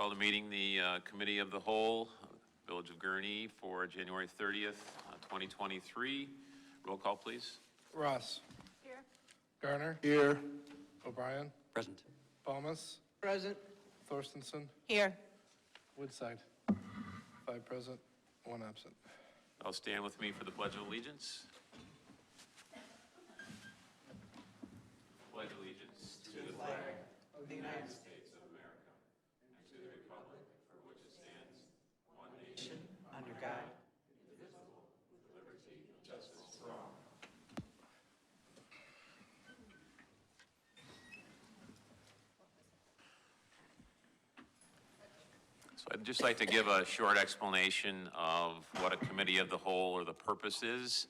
Call the meeting the Committee of the Whole, Village of Gurnee for January 30th, 2023. Roll call, please. Ross. Here. Garner. Here. O'Brien. Present. Palmas. Present. Thorstenson. Here. Woodside. 5 present, 1 absent. I'll stand with me for the Pledge of Allegiance. Pledge allegiance to the flag of the United States of America and to the republic for which it stands, one nation, Under God. indivisible, with liberty and justice for all. So I'd just like to give a short explanation of what a committee of the whole or the purpose is.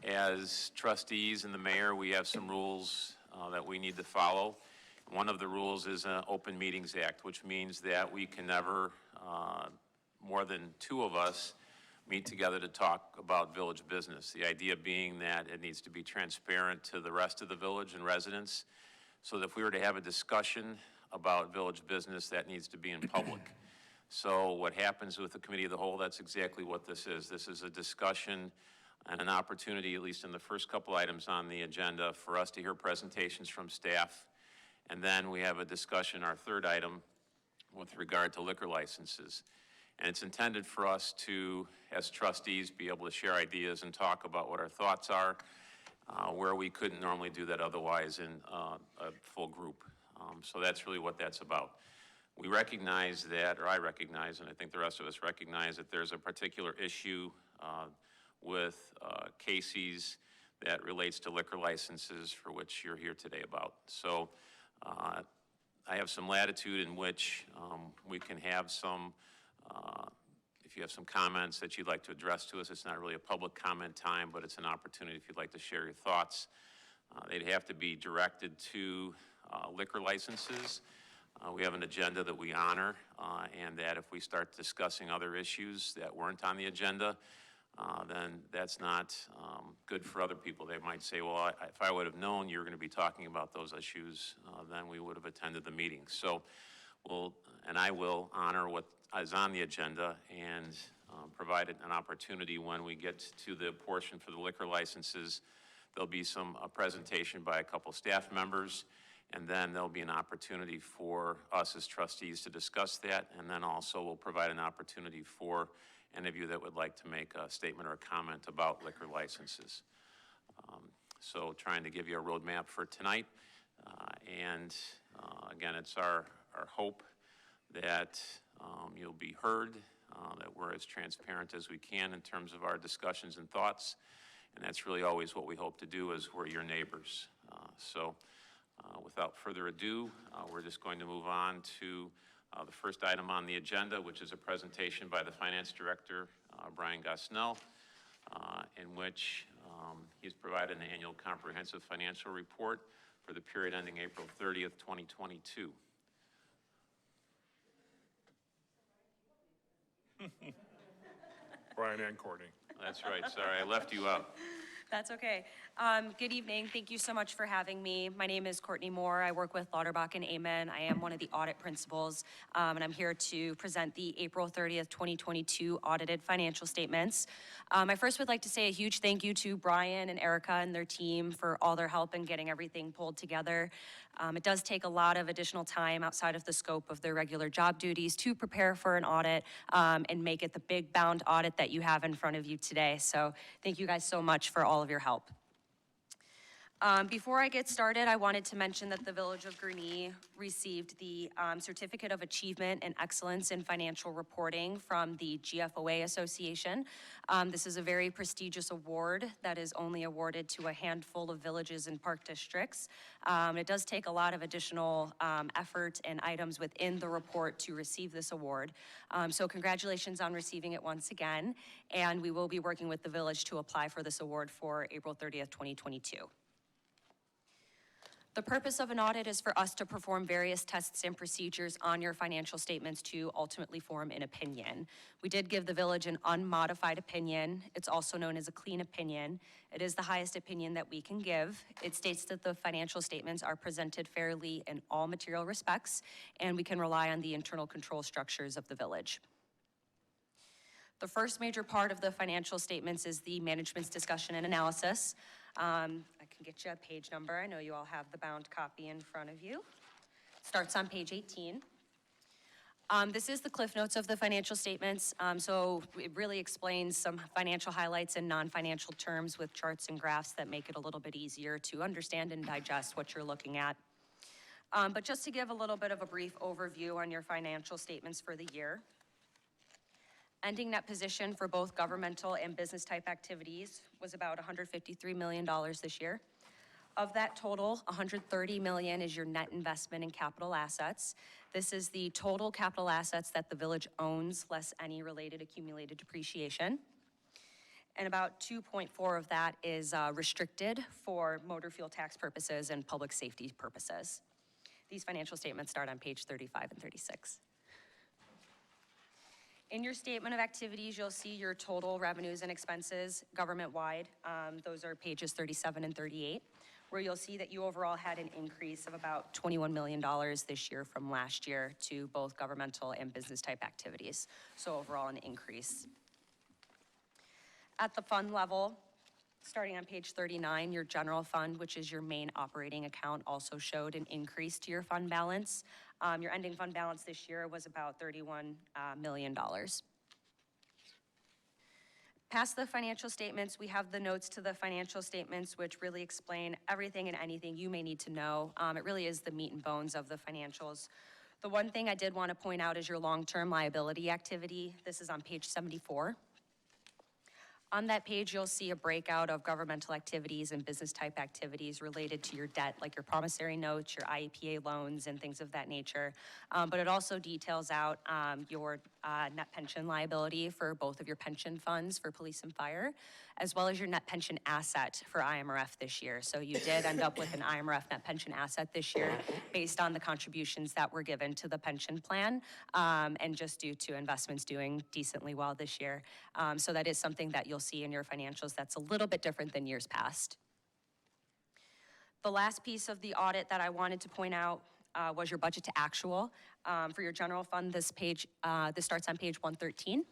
As trustees and the mayor, we have some rules that we need to follow. One of the rules is an Open Meetings Act, which means that we can never, more than 2 of us, meet together to talk about village business. The idea being that it needs to be transparent to the rest of the village and residents, so that if we were to have a discussion about village business, that needs to be in public. So what happens with the Committee of the Whole, that's exactly what this is. This is a discussion and an opportunity, at least in the first couple items on the agenda, for us to hear presentations from staff. And then we have a discussion, our third item, with regard to liquor licenses. And it's intended for us to, as trustees, be able to share ideas and talk about what our thoughts are, where we couldn't normally do that otherwise in a full group. So that's really what that's about. We recognize that, or I recognize, and I think the rest of us recognize, that there's a particular issue with Casey's that relates to liquor licenses, for which you're here today about. So I have some latitude in which we can have some, if you have some comments that you'd like to address to us. It's not really a public comment time, but it's an opportunity if you'd like to share your thoughts. They'd have to be directed to liquor licenses. We have an agenda that we honor, and that if we start discussing other issues that weren't on the agenda, then that's not good for other people. They might say, well, if I would have known you were going to be talking about those issues, then we would have attended the meeting. So I will honor what is on the agenda and provide an opportunity when we get to the portion for the liquor licenses. There'll be a presentation by a couple staff members, and then there'll be an opportunity for us as trustees to discuss that, and then also we'll provide an opportunity for any of you that would like to make a statement or a comment about liquor licenses. So trying to give you a roadmap for tonight, and again, it's our hope that you'll be heard, that we're as transparent as we can in terms of our discussions and thoughts, and that's really always what we hope to do, as we're your neighbors. Without further ado, we're just going to move on to the first item on the agenda, which is a presentation by the Finance Director, Brian Gosnell, in which he's provided an annual comprehensive financial report for the period ending April 30th, 2022. Brian and Courtney. That's right, sorry, I left you out. That's okay. Good evening. Thank you so much for having me. My name is Courtney Moore. I work with Lauterbach and Amen. I am one of the audit principals, and I'm here to present the April 30th, 2022 audited financial statements. I first would like to say a huge thank you to Brian and Erica and their team for all their help in getting everything pulled together. It does take a lot of additional time outside of the scope of their regular job duties to prepare for an audit and make it the big bound audit that you have in front of you today. So thank you guys so much for all of your help. Before I get started, I wanted to mention that the Village of Gurnee received the Certificate of Achievement and Excellence in Financial Reporting from the GFOA Association. This is a very prestigious award that is only awarded to a handful of villages and park districts. It does take a lot of additional effort and items within the report to receive this award. So congratulations on receiving it once again, and we will be working with the village to apply for this award for April 30th, 2022. The purpose of an audit is for us to perform various tests and procedures on your financial statements to ultimately form an opinion. We did give the village an unmodified opinion. It's also known as a clean opinion. It is the highest opinion that we can give. It states that the financial statements are presented fairly in all material respects, and we can rely on the internal control structures of the village. The first major part of the financial statements is the management's discussion and analysis. I can get you a page number. I know you all have the bound copy in front of you. Starts on page 18. This is the Cliff Notes of the financial statements. So it really explains some financial highlights in non-financial terms with charts and graphs that make it a little bit easier to understand and digest what you're looking at. But just to give a little bit of a brief overview on your financial statements for the year. Ending net position for both governmental and business type activities was about $153 million this year. Of that total, $130 million is your net investment in capital assets. This is the total capital assets that the village owns, less any related accumulated depreciation. And about 2.4 of that is restricted for motor fuel tax purposes and public safety purposes. These financial statements start on page 35 and 36. In your statement of activities, you'll see your total revenues and expenses government-wide. Those are pages 37 and 38, where you'll see that you overall had an increase of about $21 million this year from last year to both governmental and business type activities. So overall an increase. At the fund level, starting on page 39, your general fund, which is your main operating account, also showed an increase to your fund balance. Your ending fund balance this year was about $31 million. Past the financial statements, we have the notes to the financial statements, which really explain everything and anything you may need to know. It really is the meat and bones of the financials. The one thing I did want to point out is your long-term liability activity. This is on page 74. On that page, you'll see a breakout of governmental activities and business type activities related to your debt, like your promissory notes, your IEPA loans, and things of that nature. But it also details out your net pension liability for both of your pension funds for police and fire, as well as your net pension asset for IMRF this year. So you did end up with an IMRF net pension asset this year based on the contributions that were given to the pension plan, and just due to investments doing decently well this year. So that is something that you'll see in your financials that's a little bit different than years past. The last piece of the audit that I wanted to point out was your budget to actual. For your general fund, this starts on page 113,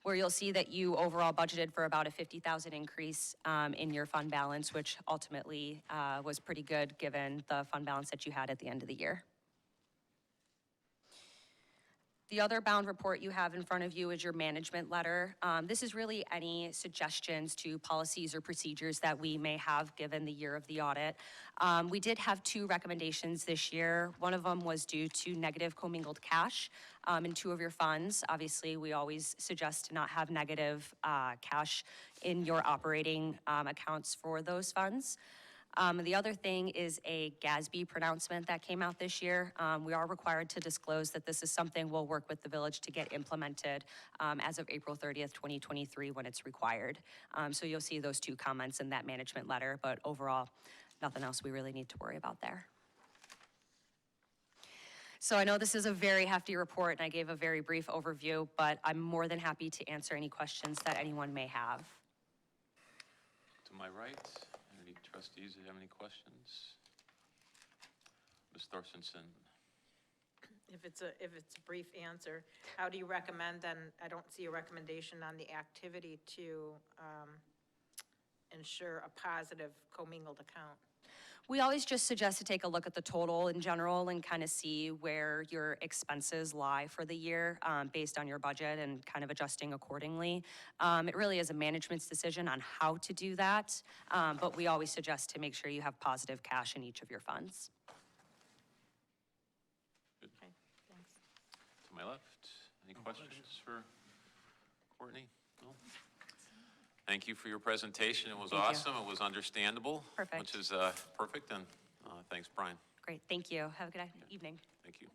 where you'll see that you overall budgeted for about a $50,000 increase in your fund balance, which ultimately was pretty good given the fund balance that you had at the end of the year. The other bound report you have in front of you is your management letter. This is really any suggestions to policies or procedures that we may have given the year of the audit. We did have 2 recommendations this year. One of them was due to negative commingled cash in 2 of your funds. Obviously, we always suggest to not have negative cash in your operating accounts for those funds. The other thing is a GASB pronouncement that came out this year. We are required to disclose that this is something we'll work with the village to get implemented as of April 30th, 2023 when it's required. So you'll see those 2 comments in that management letter, but overall, nothing else we really need to worry about there. So I know this is a very hefty report and I gave a very brief overview, but I'm more than happy to answer any questions that anyone may have. To my right, any trustees that have any questions? Ms. Thorstensen. If it's a brief answer, how do you recommend then? I don't see a recommendation on the activity to ensure a positive commingled account. We always just suggest to take a look at the total in general and kind of see where your expenses lie for the year based on your budget and kind of adjusting accordingly. It really is a management's decision on how to do that, but we always suggest to make sure you have positive cash in each of your funds. Good. Okay, thanks. To my left, any questions for Courtney? No? Thank you for your presentation. It was Thank you. awesome. It was understandable. Perfect. Which is perfect. And thanks, Brian. Great, thank you. Have a good evening. Thank you.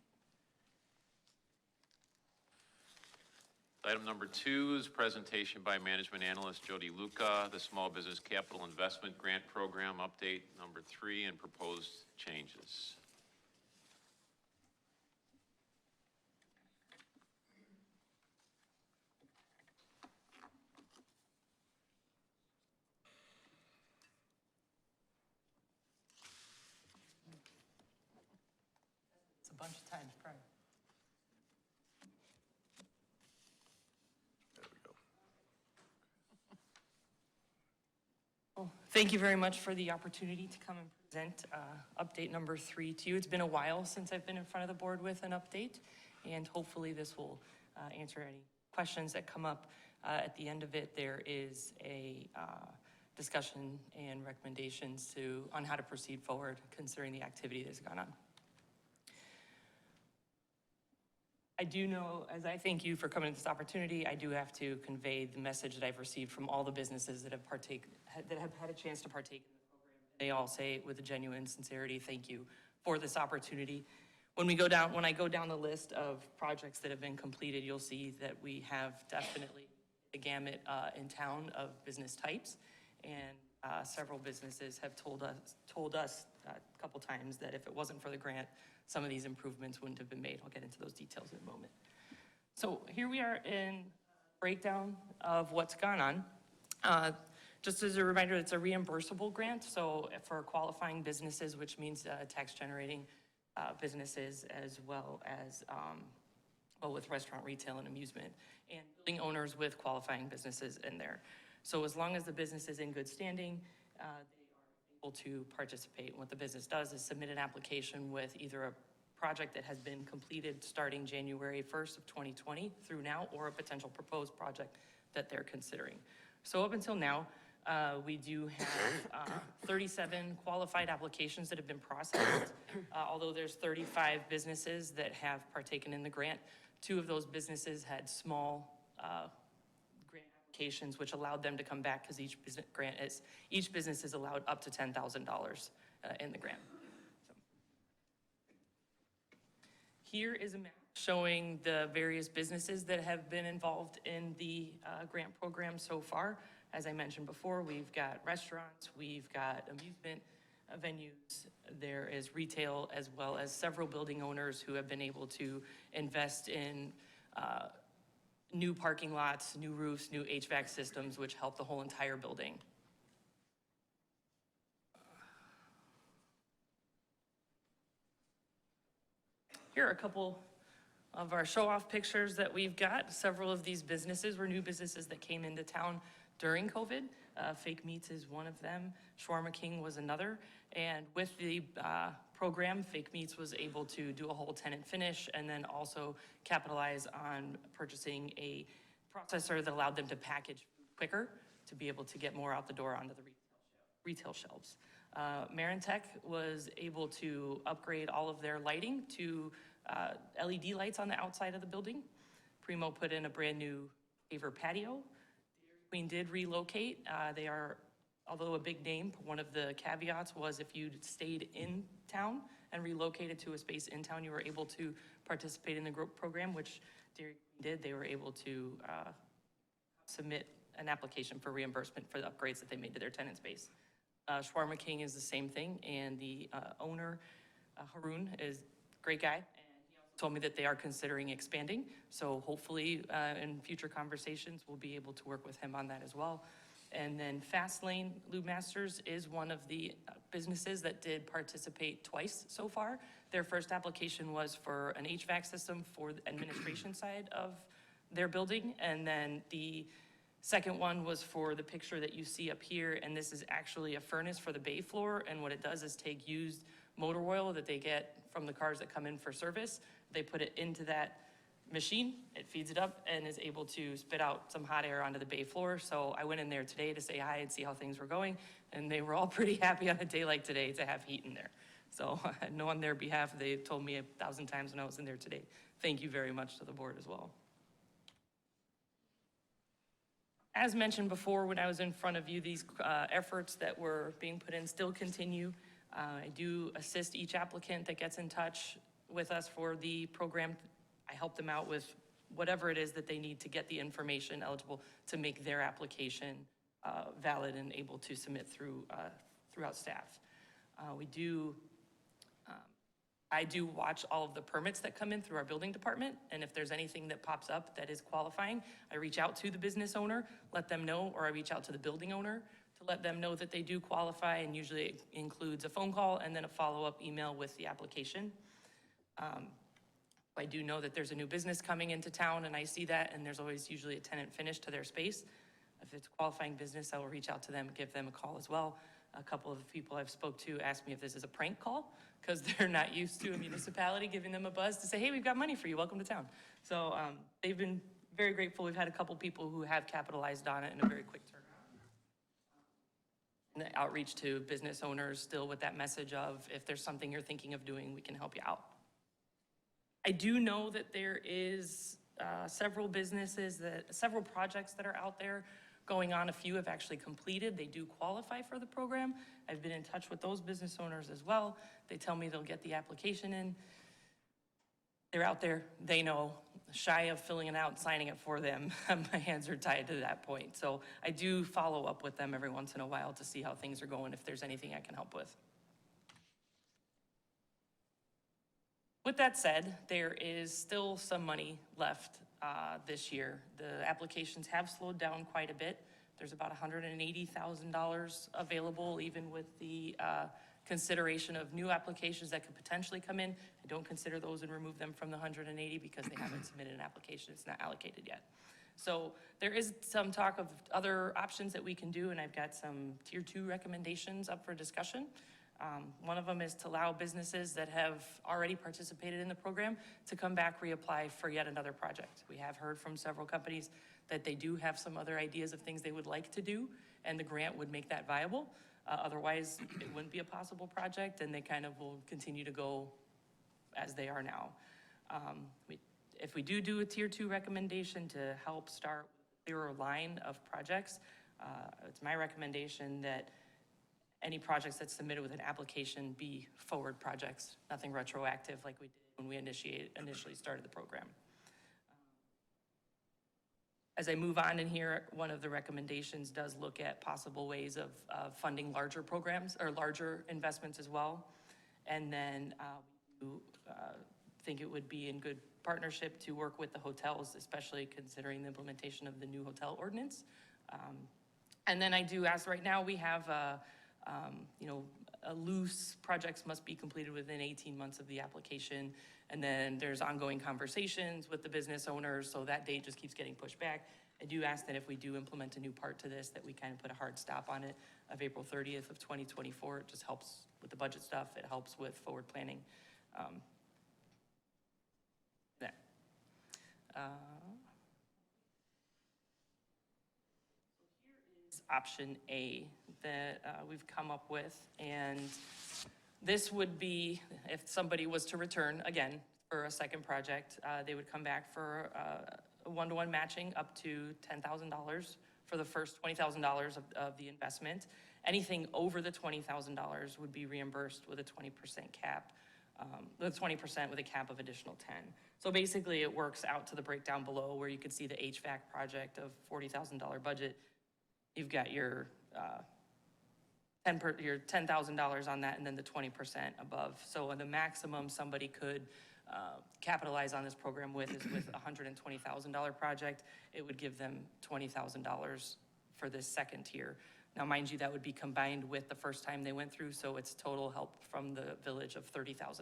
Item number 2 is presentation by Management Analyst Jody Luca, the Small Business Capital Investment Grant Program update number 3 and proposed changes. It's a bunch of times prior. Well, thank you very much for the opportunity to come and present update number 3 to you. It's been a while since I've been in front of the board with an update, and hopefully this will answer any questions that come up. At the end of it, there is a discussion and recommendations on how to proceed forward considering the activity that's gone on. I do know, as I thank you for coming to this opportunity, I do have to convey the message that I've received from all the businesses that have had a chance to partake in the program. They all say with a genuine sincerity, thank you for this opportunity. When I go down the list of projects that have been completed, you'll see that we have definitely the gamut in town of business types, and several businesses have told us a couple times that if it wasn't for the grant, some of these improvements wouldn't have been made. I'll get into those details in a moment. So here we are in breakdown of what's gone on. Just as a reminder, it's a reimbursable grant. So for qualifying businesses, which means tax generating businesses, as well as with restaurant, retail, and amusement, and building owners with qualifying businesses in there. So as long as the business is in good standing, they are able to participate. What the business does is submit an application with either a project that has been completed starting January 1st of 2020 through now, or a potential proposed project that they're considering. So up until now, we do have 37 qualified applications that have been processed. Although there's 35 businesses that have partaken in the grant, 2 of those businesses had small grant applications, which allowed them to come back because each business is allowed up to $10,000 in the grant. So. Here is a map showing the various businesses that have been involved in the grant program so far. As I mentioned before, we've got restaurants, we've got amusement venues, there is retail, as well as several building owners who have been able to invest in new parking lots, new roofs, new HVAC systems, which help the whole entire building. Here are a couple of our show-off pictures that we've got. Several of these businesses were new businesses that came into town during COVID. Fake Meats is one of them. Shawarma King was another. And with the program, Fake Meats was able to do a whole tenant finish and then also capitalize on purchasing a processor that allowed them to package quicker to be able to get more out the door onto the retail shelves. Marintech was able to upgrade all of their lighting to LED lights on the outside of the building. Primo put in a brand new paver patio. Queen did relocate. They are, although a big name, one of the caveats was if you stayed in town and relocated to a space in town, you were able to participate in the program, which Dairy Queen did. They were able to submit an application for reimbursement for the upgrades that they made to their tenant space. Shawarma King is the same thing, and the owner, Haroon, is a great guy. Told me that they are considering expanding. So hopefully in future conversations, we'll be able to work with him on that as well. And then Fastlane Lube Masters is one of the businesses that did participate twice so far. Their first application was for an HVAC system for the administration side of their building. And then the second one was for the picture that you see up here. And this is actually a furnace for the bay floor. And what it does is take used motor oil that they get from the cars that come in for service. They put it into that machine, it feeds it up, and is able to spit out some hot air onto the bay floor. So I went in there today to say hi and see how things were going, and they were all pretty happy on a day like today to have heat in there. So I know on their behalf, they've told me 1,000 times when I was in there today. Thank you very much to the board as well. As mentioned before, when I was in front of you, these efforts that were being put in still continue. I do assist each applicant that gets in touch with us for the program. I help them out with whatever it is that they need to get the information eligible to make their application valid and able to submit throughout staff. I do watch all of the permits that come in through our building department, and if there's anything that pops up that is qualifying, I reach out to the business owner, let them know, or I reach out to the building owner to let them know that they do qualify, and usually it includes a phone call and then a follow-up email with the application. I do know that there's a new business coming into town, and I see that, and there's always usually a tenant finish to their space. If it's a qualifying business, I will reach out to them, give them a call as well. A couple of people I've spoke to asked me if this is a prank call, because they're not used to a municipality giving them a buzz to say, hey, we've got money for you, welcome to town. So they've been very grateful. We've had a couple people who have capitalized on it in a very quick turnaround. And the outreach to business owners still with that message of, if there's something you're thinking of doing, we can help you out. I do know that there is several projects that are out there going on. A few have actually completed. They do qualify for the program. I've been in touch with those business owners as well. They tell me they'll get the application in. They're out there, they know, shy of filling it out and signing it for them. My hands are tied to that point. So I do follow up with them every once in a while to see how things are going, if there's anything I can help with. With that said, there is still some money left this year. The applications have slowed down quite a bit. There's about $180,000 available, even with the consideration of new applications that could potentially come in. I don't consider those and remove them from the 180 because they haven't submitted an application. It's not allocated yet. So there is some talk of other options that we can do, and I've got some tier 2 recommendations up for discussion. One of them is to allow businesses that have already participated in the program to come back, reapply for yet another project. We have heard from several companies that they do have some other ideas of things they would like to do, and the grant would make that viable. Otherwise, it wouldn't be a possible project, and they kind of will continue to go as they are now. If we do a tier 2 recommendation to help start a clearer line of projects, it's my recommendation that any projects that's submitted with an application be forward projects, nothing retroactive like we did when we initially started the program. As I move on in here, one of the recommendations does look at possible ways of funding larger programs or larger investments as well. And then we think it would be in good partnership to work with the hotels, especially considering the implementation of the new hotel ordinance. And then I do ask, right now we have a loose projects must be completed within 18 months of the application. And then there's ongoing conversations with the business owners, so that date just keeps getting pushed back. I do ask that if we do implement a new part to this, that we kind of put a hard stop on it of April 30th of 2024. It just helps with the budget stuff. It helps with forward planning. Option A that we've come up with, and this would be if somebody was to return again for a second project, they would come back for a one-to-one matching up to $10,000 for the first $20,000 of the investment. Anything over the $20,000 would be reimbursed with a 20% cap, with 20% with a cap of additional 10. So basically it works out to the breakdown below where you can see the HVAC project of $40,000 budget. You've got your $10,000 on that, and then the 20% above. So the maximum somebody could capitalize on this program with is with a $120,000 project. It would give them $20,000 for this second tier. Now, mind you, that would be combined with the first time they went through, so it's total help from the village of $30,000.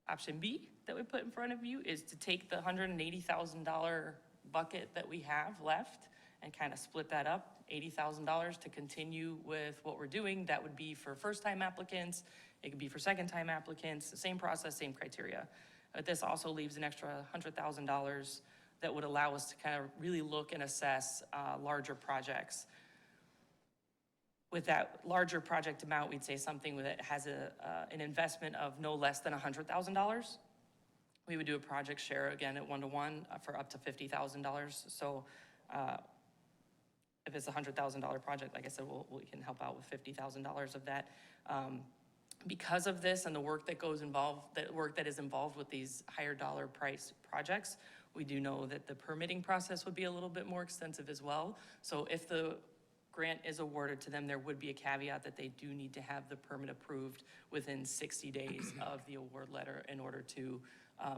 Option B that we put in front of you is to take the $180,000 bucket that we have left and kind of split that up, $80,000 to continue with what we're doing. That would be for first-time applicants. It could be for second-time applicants, same process, same criteria. But this also leaves an extra $100,000 that would allow us to kind of really look and assess larger projects. With that larger project amount, we'd say something that has an investment of no less than $100,000. We would do a project share again at 1-to-1 for up to $50,000. So if it's a $100,000 project, like I said, we can help out with $50,000 of that. Because of this and the work that is involved with these higher dollar price projects, we do know that the permitting process would be a little bit more extensive as well. So if the grant is awarded to them, there would be a caveat that they do need to have the permit approved within 60 days of the award letter in order to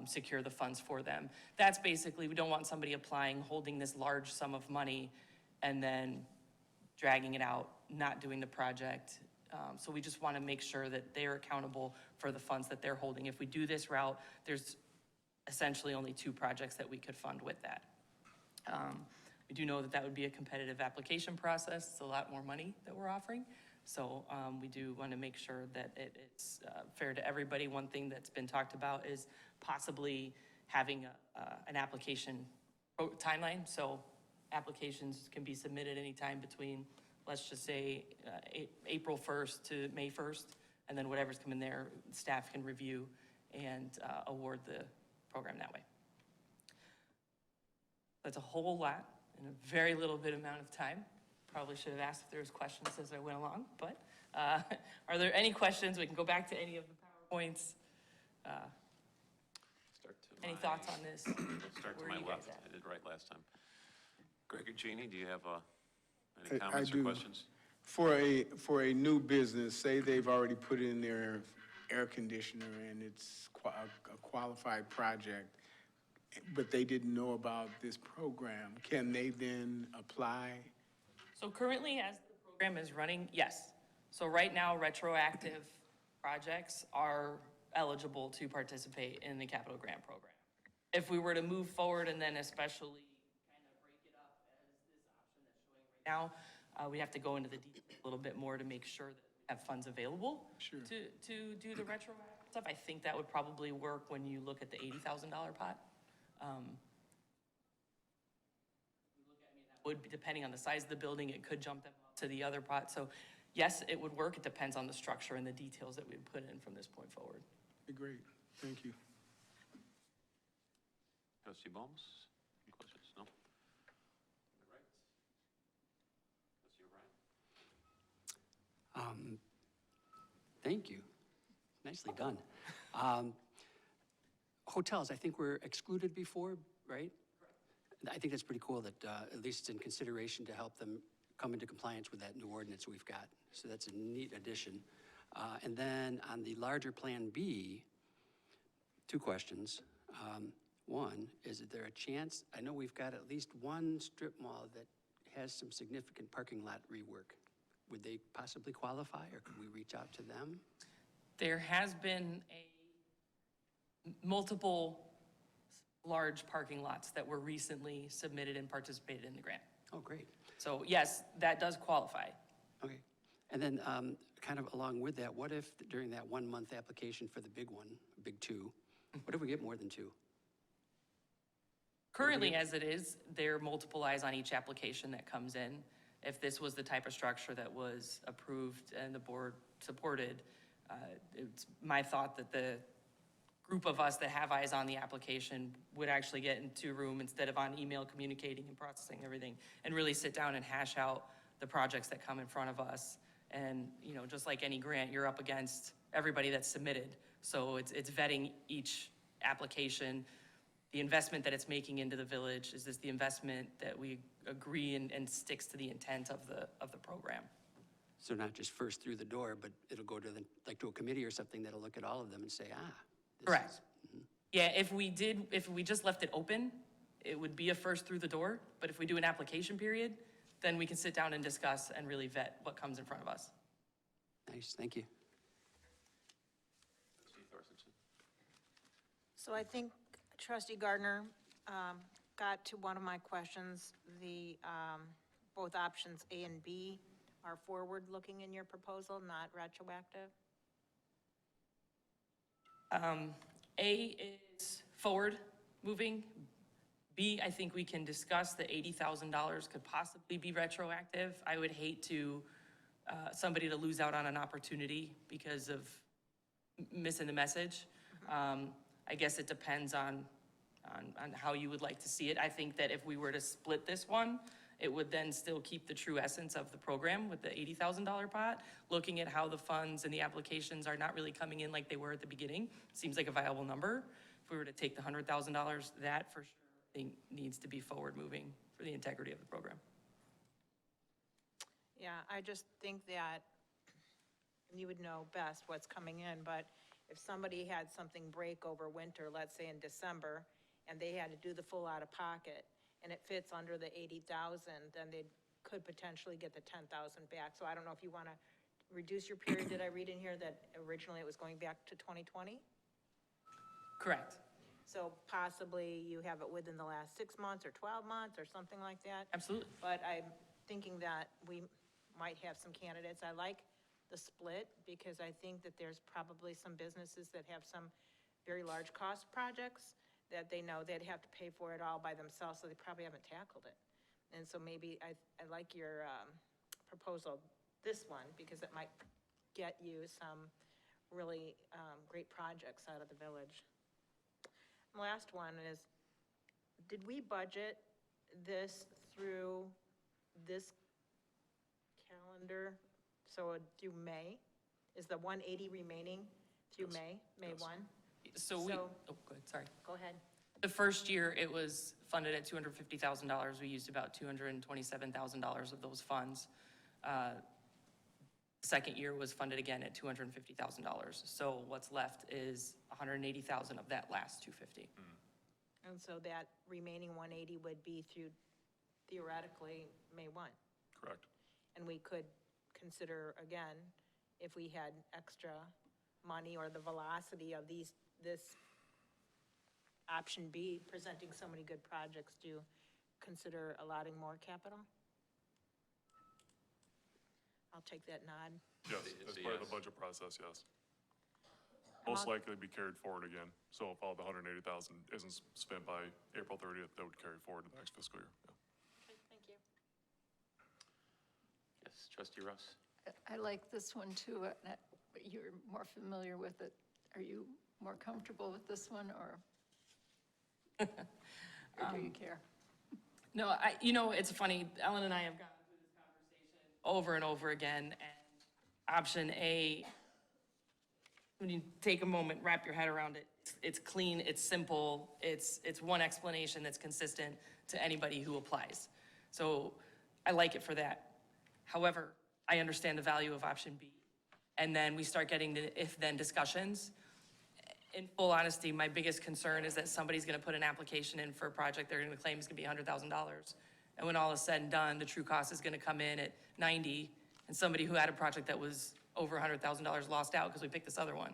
secure the funds for them. That's basically, we don't want somebody applying, holding this large sum of money, and then dragging it out, not doing the project. So we just want to make sure that they're accountable for the funds that they're holding. If we do this route, there's essentially only 2 projects that we could fund with that. We do know that that would be a competitive application process. It's a lot more money that we're offering. So we do want to make sure that it's fair to everybody. One thing that's been talked about is possibly having an application timeline. So applications can be submitted anytime between, let's just say, April 1st to May 1st, and then whatever's coming there, staff can review and award the program that way. That's a whole lot in a very little bit amount of time. Probably should have asked if there was questions as I went along, but are there any questions? We can go back to any of the PowerPoints. Any thoughts on this? Start to Where my are you left. guys at? I did right last time. Greg or Jeannie, do you have any I comments or do. questions? For a new business, say they've already put in their air conditioner and it's a qualified project, but they didn't know about this program, can they then apply? So currently, as the program is running, yes. So right now, retroactive projects are eligible to participate in the capital grant program. If we were to move forward and then especially kind of break it up as this option that's showing right now, we have to go into the detail a little bit more to make sure that we have funds available Sure. to do the retroactive stuff. I think that would probably work when you look at the $80,000 pot. Would be depending on the size of the building, it could jump them up to the other pot. So yes, it would work. It depends on the structure and the details that we would put in from this point forward. Great, thank you. Trustee Bomes, any questions? No? All right. Trustee O'Brien? Thank you. Nicely done. Hotels, I think were excluded before, right? I think that's pretty cool that at least it's in consideration to help them come into compliance with that new ordinance we've got. So that's a neat addition. And then on the larger Plan B, 2 questions. One, is there a chance, I know we've got at least one strip mall that has some significant parking lot rework. Would they possibly qualify, or could we reach out to them? There has been multiple large parking lots that were recently submitted and participated in the grant. Oh, great. So yes, that does qualify. Okay. And then kind of along with that, what if during that 1-month application for the big one, big 2, what if we get more than 2? Currently, as it is, there are multiple eyes on each application that comes in. If this was the type of structure that was approved and the board supported, it's my thought that the group of us that have eyes on the application would actually get into a room instead of on email communicating and processing everything, and really sit down and hash out the projects that come in front of us. And, you know, just like any grant, you're up against everybody that's submitted. So it's vetting each application, the investment that it's making into the village. Is this the investment that we agree and sticks to the intent of the program? So not just first through the door, but it'll go to to a committee or something that'll look at all of them and say, this Correct. is- Yeah, if we just left it open, it would be a first through the door. But if we do an application period, then we can sit down and discuss and really vet what comes in front of us. Nice, thank you. Trustee Thorstensen? So I think Trustee Gardner got to one of my questions. Both options A and B are forward-looking in your proposal, not retroactive? A is forward moving. B, I think we can discuss the $80,000 could possibly be retroactive. I would hate to, somebody to lose out on an opportunity because of missing the message. I guess it depends on how you would like to see it. I think that if we were to split this one it would then still keep the true essence of the program with the $80,000 pot, looking at how the funds and the applications are not really coming in like they were at the beginning. Seems like a viable number. If we were to take the $100,000, that for sure, I think, needs to be forward-moving for the integrity of the program. Yeah, I just think that you would know best what's coming in, but if somebody had something break over winter, let's say in December, and they had to do the full out-of-pocket, and it fits under the 80,000, then they could potentially get the 10,000 back. So I don't know if you want to reduce your period. Did I read in here that originally it was going back to 2020? Correct. So possibly you have it within the last 6 months or 12 months or something like that? Absolutely. But I'm thinking that we might have some candidates. I like the split because I think that there's probably some businesses that have some very large cost projects that they know they'd have to pay for it all by themselves, so they probably haven't tackled it. And so maybe I like your proposal, this one, because it might get you some really great projects out of the village. Last one is, did we budget this through this calendar, so through May? Is the 180 remaining through May 1? So we, So- oh, go ahead, sorry. Go ahead. The first year, it was funded at $250,000. We used about $227,000 of those funds. Second year was funded again at $250,000. So what's left is $180,000 of that last $250,000. And so that remaining 180 would be through theoretically May 1. Correct. And we could consider, again, if we had extra money or the velocity of this option B, presenting so many good projects, to consider allotting more capital? I'll take that nod. Yes, as part of the budget process, yes. Most likely be carried forward again. So if all the 180,000 isn't spent by April 30th, that would carry forward to the next fiscal year. Yeah. Okay, thank you. Yes, Trustee Russ? I like this one too, but you're more familiar with it. Are you more comfortable with this one, or do you care? No, it's funny, Ellen and I have gone through this conversation over and over again, and option A, when you take a moment, wrap your head around it, it's clean, it's simple, it's one explanation that's consistent to anybody who applies. So I like it for that. However, I understand the value of option B. And then we start getting the if-then discussions. In full honesty, my biggest concern is that somebody's gonna put an application in for a project they're gonna claim is gonna be $100,000. And when all is said and done, the true cost is gonna come in at 90, and somebody who had a project that was over $100,000 lost out because we picked this other one.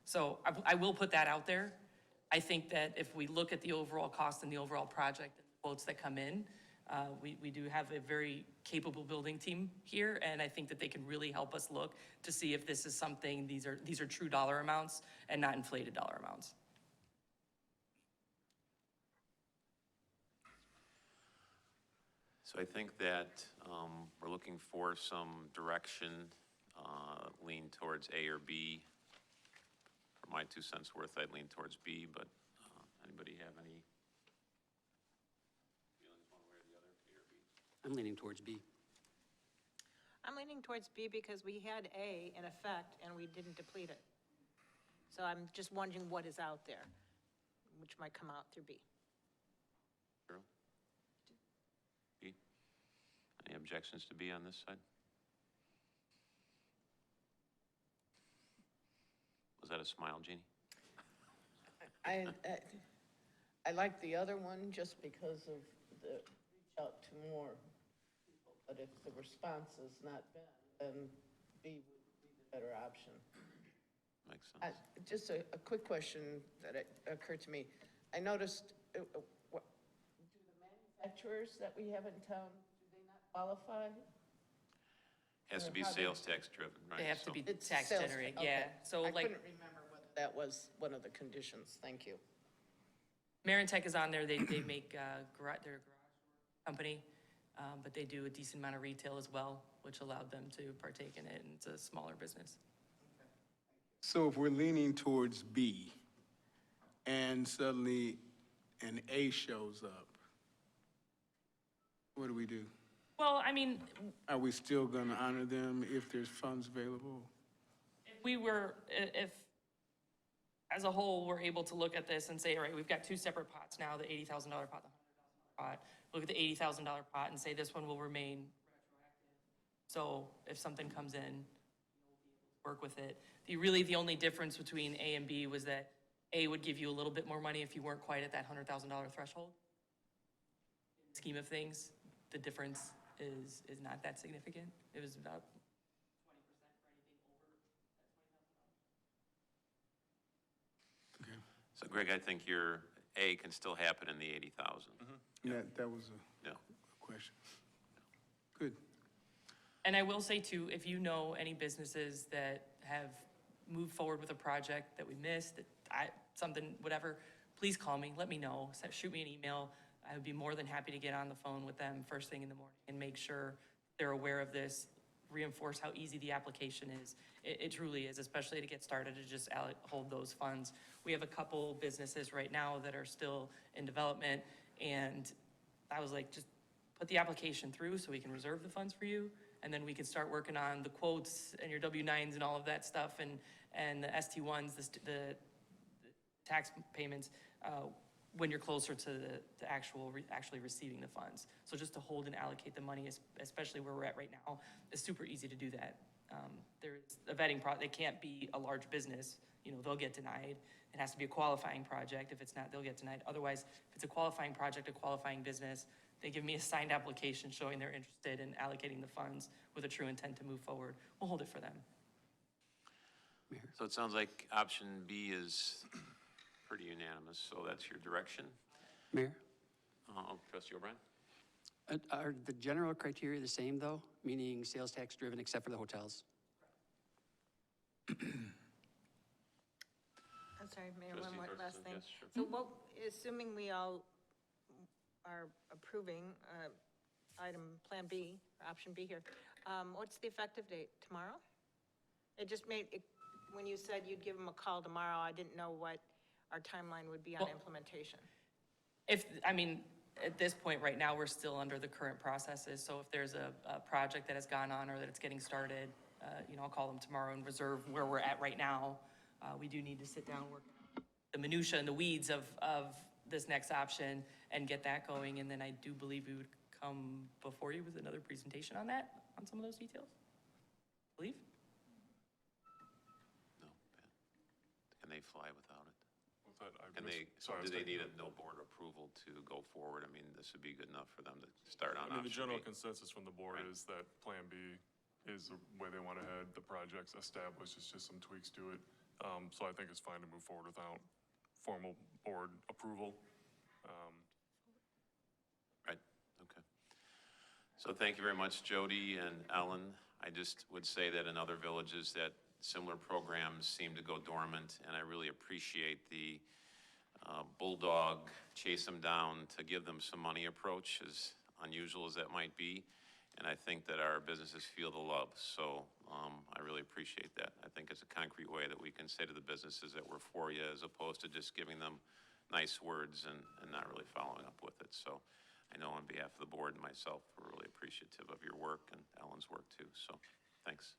So I will put that out there. I think that if we look at the overall cost and the overall project and the quotes that come in, we do have a very capable building team here, and I think that they can really help us look to see if this is something, these are true dollar amounts and not inflated dollar amounts. So I think that we're looking for some direction, lean towards A or B. For my 2 cents worth, I'd lean towards B, but anybody have any feelings one way or the other, A or B? I'm leaning towards B. I'm leaning towards B because we had A in effect and we didn't deplete it. So I'm just wondering what is out there, which might come out through B. Cheryl? B? Any objections to B on this side? Was that a smile, Jeannie? I like the other one just because of the reach out to more people. But if the response has not been, then B would be the better option. Makes sense. Just a quick question that occurred to me. I noticed, do the manufacturers that we have in town, do they not qualify? Has to be sales tax driven, right? They have to So- be It's tax sales- generated, okay. yeah. So I like, couldn't remember whether that was one of the conditions. Thank you. Marintech is on there, they make, they're a garage company, but they do a decent amount of retail as well, which allowed them to partake in it, and it's a smaller business. So if we're leaning towards B and suddenly an A shows up, what do we do? Well, I mean, Are we still gonna honor them if there's funds available? if, as a whole, we're able to look at this and say, all right, we've got two separate pots now, the $80,000 pot, the $100,000 pot, look at the $80,000 pot and say this one will remain retroactive. So if something comes in, work with it. The only difference between A and B was that A would give you a little bit more money if you weren't quite at that $100,000 threshold. In the scheme of things, the difference is not that significant. It was about 20% for anything over. So Greg, I think your A can still happen in the 80,000. That was Yeah. a question. Good. And I will say too, if you know any businesses that have moved forward with a project that we missed, something, whatever, please call me, let me know, shoot me an email. I would be more than happy to get on the phone with them first thing in the morning and make sure they're aware of this, reinforce how easy the application is. It truly is, especially to get started, to just hold those funds. We have a couple businesses right now that are still in development, and I was like, just put the application through so we can reserve the funds for you, and then we can start working on the quotes and your W-9s and all of that stuff, and the ST-1s, the tax payments, when you're closer to the actually receiving the funds. So just to hold and allocate the money, especially where we're at right now, is super easy to do that. There's a vetting process. It can't be a large business, they'll get denied. It has to be a qualifying project. If it's not, they'll get denied. Otherwise, if it's a qualifying project, a qualifying business, they give me a signed application showing they're interested in allocating the funds with a true intent to move forward. We'll hold it for them. So it sounds like option B is pretty unanimous, so that's your direction. Mayor, Trustee O'Brien? are the general criteria the same, though? Meaning sales tax driven except for the hotels? I'm sorry, Mayor, Trustee one more last Thorstensen, thing. yes, sure. So what, assuming we all are approving item Plan B, or option B here, what's the effective date? Tomorrow? It just made, when you said you'd give them a call tomorrow, I didn't know what our timeline would be on implementation. At this point right now, we're still under the current processes. So if there's a project that has gone on or that it's getting started, I'll call them tomorrow and reserve where we're at right now. We do need to sit down and work on the minutia and the weeds of this next option and get that going. And then I do believe we would come before you with another presentation on that, on some of those details. I believe. No, Ben. Can they fly without it? What's that? And do they need no board approval to go forward? I mean, this would be good enough for them to start on the option general B. consensus from the board Right. is that Plan B is the way they want to head. The project's established, it's just some tweaks to it. So I think it's fine to move forward without formal board approval. Right, okay. So thank you very much, Jody and Ellen. I just would say that in other villages that similar programs seem to go dormant, and I really appreciate the bulldog, chase them down to give them some money approach, as unusual as that might be. And I think that our businesses feel the love, so I really appreciate that. I think it's a concrete way that we can say to the businesses that we're for you, as opposed to just giving them nice words and not really following up with it. So I know on behalf of the board and myself, we're really appreciative of your work and Ellen's work too, so thanks.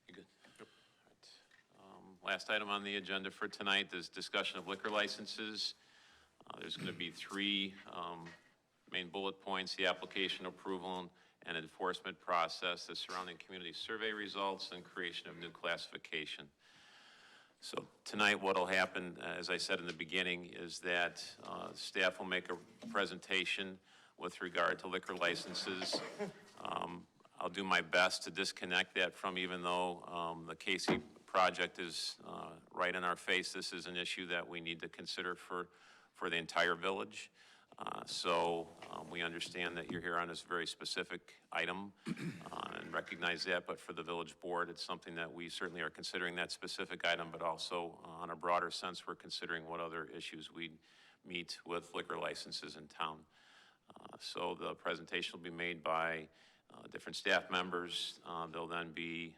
You good? Yep. All right. Last item on the agenda for tonight is discussion of liquor licenses. There's going to be three main bullet points: the application approval and enforcement process, the surrounding community survey results, and creation of new classification. So tonight what will happen, as I said in the beginning, is that staff will make a presentation with regard to liquor licenses. I'll do my best to disconnect that from, even though the Casey project is right in our face, this is an issue that we need to consider for the entire village. So we understand that you're here on this very specific item and recognize that, but for the village board, it's something that we certainly are considering, that specific item, but also on a broader sense, we're considering what other issues we meet with liquor licenses in town. So the presentation will be made by different staff members. There'll then be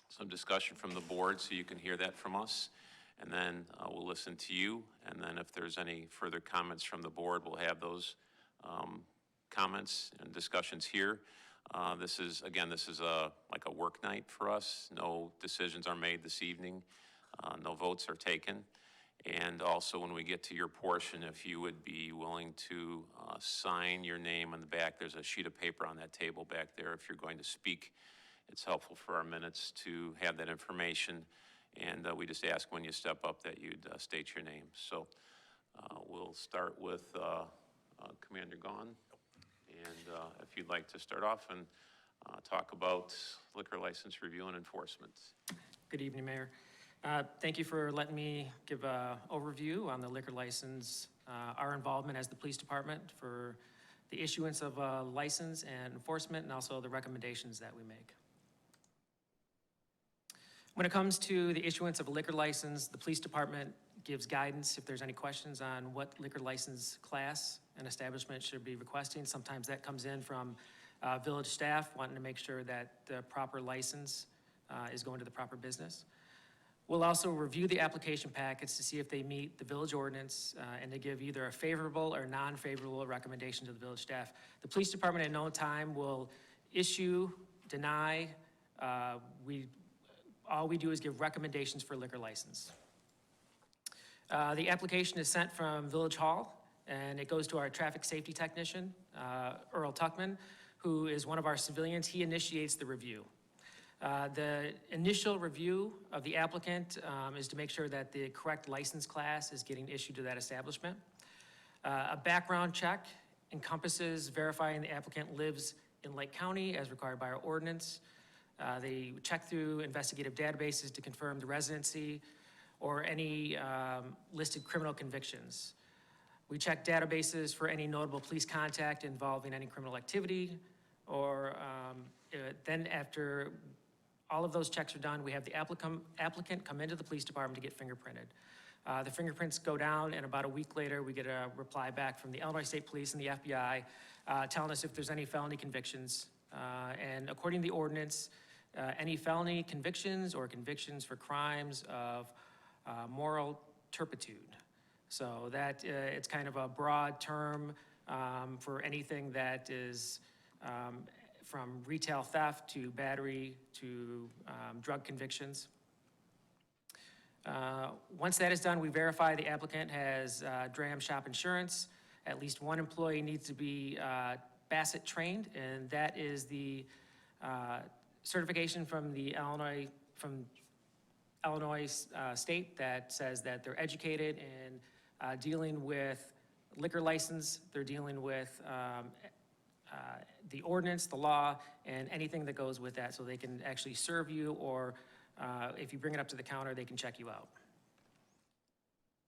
some discussion from the board, so you can hear that from us. and then we'll listen to you, and then if there's any further comments from the board, we'll have those comments and discussions here. This is like a work night for us. No decisions are made this evening. No votes are taken. And also, when we get to your portion, if you would be willing to sign your name on the back, there's a sheet of paper on that table back there. If you're going to speak, it's helpful for our minutes to have that information. And we just ask when you step up that you'd state your name. So we'll start with Commander Gahn. And if you'd like to start off and talk about liquor license review and enforcement. Good evening, Mayor. Thank you for letting me give an overview on the liquor license, our involvement as the police department for the issuance of a license and enforcement, and also the recommendations that we make. When it comes to the issuance of a liquor license, the police department gives guidance if there's any questions on what liquor license class an establishment should be requesting. Sometimes that comes in from village staff wanting to make sure that the proper license is going to the proper business. We'll also review the application packets to see if they meet the village ordinance and to give either a favorable or non-favorable recommendation to the village staff. The police department at no time will issue, deny. All we do is give recommendations for a liquor license. The application is sent from Village Hall, and it goes to our traffic safety technician, Earl Tuckman, who is one of our civilians. He initiates the review. The initial review of the applicant is to make sure that the correct license class is getting issued to that establishment. A background check encompasses verifying the applicant lives in Lake County as required by our ordinance. They check through investigative databases to confirm the residency or any listed criminal convictions. We check databases for any notable police contact involving any criminal activity, or then after all of those checks are done, we have the applicant come into the police department to get fingerprinted. The fingerprints go down, and about a week later, we get a reply back from the Illinois State Police and the FBI telling us if there's any felony convictions. And according to the ordinance, any felony convictions or convictions for crimes of moral turpitude. So that it's kind of a broad term for anything that is from retail theft to battery to drug convictions. Once that is done, we verify the applicant has DRAM shop insurance. At least one employee needs to be Bassett trained, and that is the certification from the Illinois state that says that they're educated in dealing with liquor license, they're dealing with the ordinance, the law, and anything that goes with that, so they can actually serve you, or if you bring it up to the counter, they can check you out.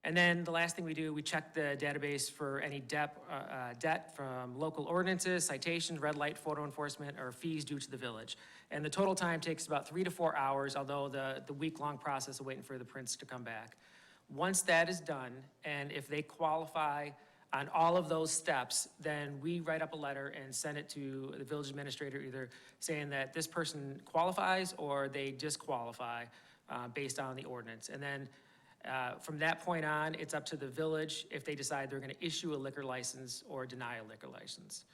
And then the last thing we do, we check the database for any debt from local ordinances, citations, red light, photo enforcement, or fees due to the village. And the total time takes about 3 to 4 hours, although the week-long process of waiting for the prints to come back. Once that is done, and if they qualify on all of those steps, then we write up a letter and send it to the village administrator, either saying that this person qualifies or they disqualify based on the ordinance. And then from that point on, it's up to the village if they decide they're gonna issue a liquor license or deny a liquor license.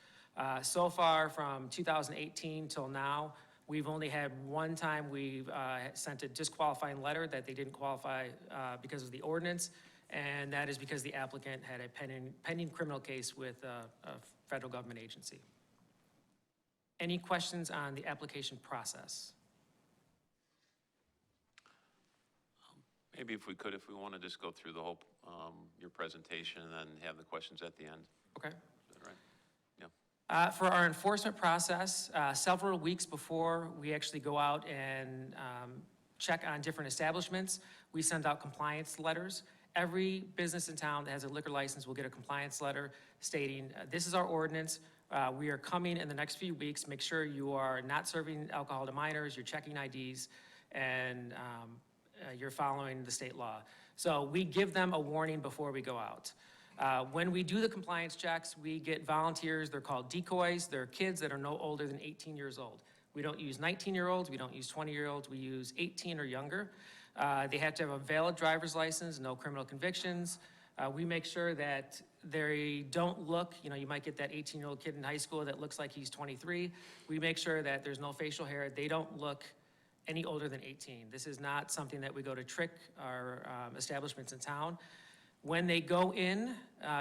So far, from 2018 till now, we've only had one time we've sent a disqualifying letter that they didn't qualify because of the ordinance, and that is because the applicant had a pending criminal case with a federal government agency. Any questions on the application process? Maybe if we want to just go through the whole, your presentation and then have the questions at the end. Okay. Is that right? Yeah. For our enforcement process, several weeks before we actually go out and check on different establishments, we send out compliance letters. Every business in town that has a liquor license will get a compliance letter stating, this is our ordinance. We are coming in the next few weeks. Make sure you are not serving alcohol to minors, you're checking IDs, and you're following the state law. So we give them a warning before we go out. When we do the compliance checks, we get volunteers. They're called decoys. They're kids that are no older than 18 years old. We don't use 19-year-olds. We don't use 20-year-olds. We use 18 or younger. They have to have a valid driver's license, no criminal convictions. We make sure that they don't look, you might get that 18-year-old kid in high school that looks like he's 23. We make sure that there's no facial hair. They don't look any older than 18. This is not something that we go to trick our establishments in town. When they go in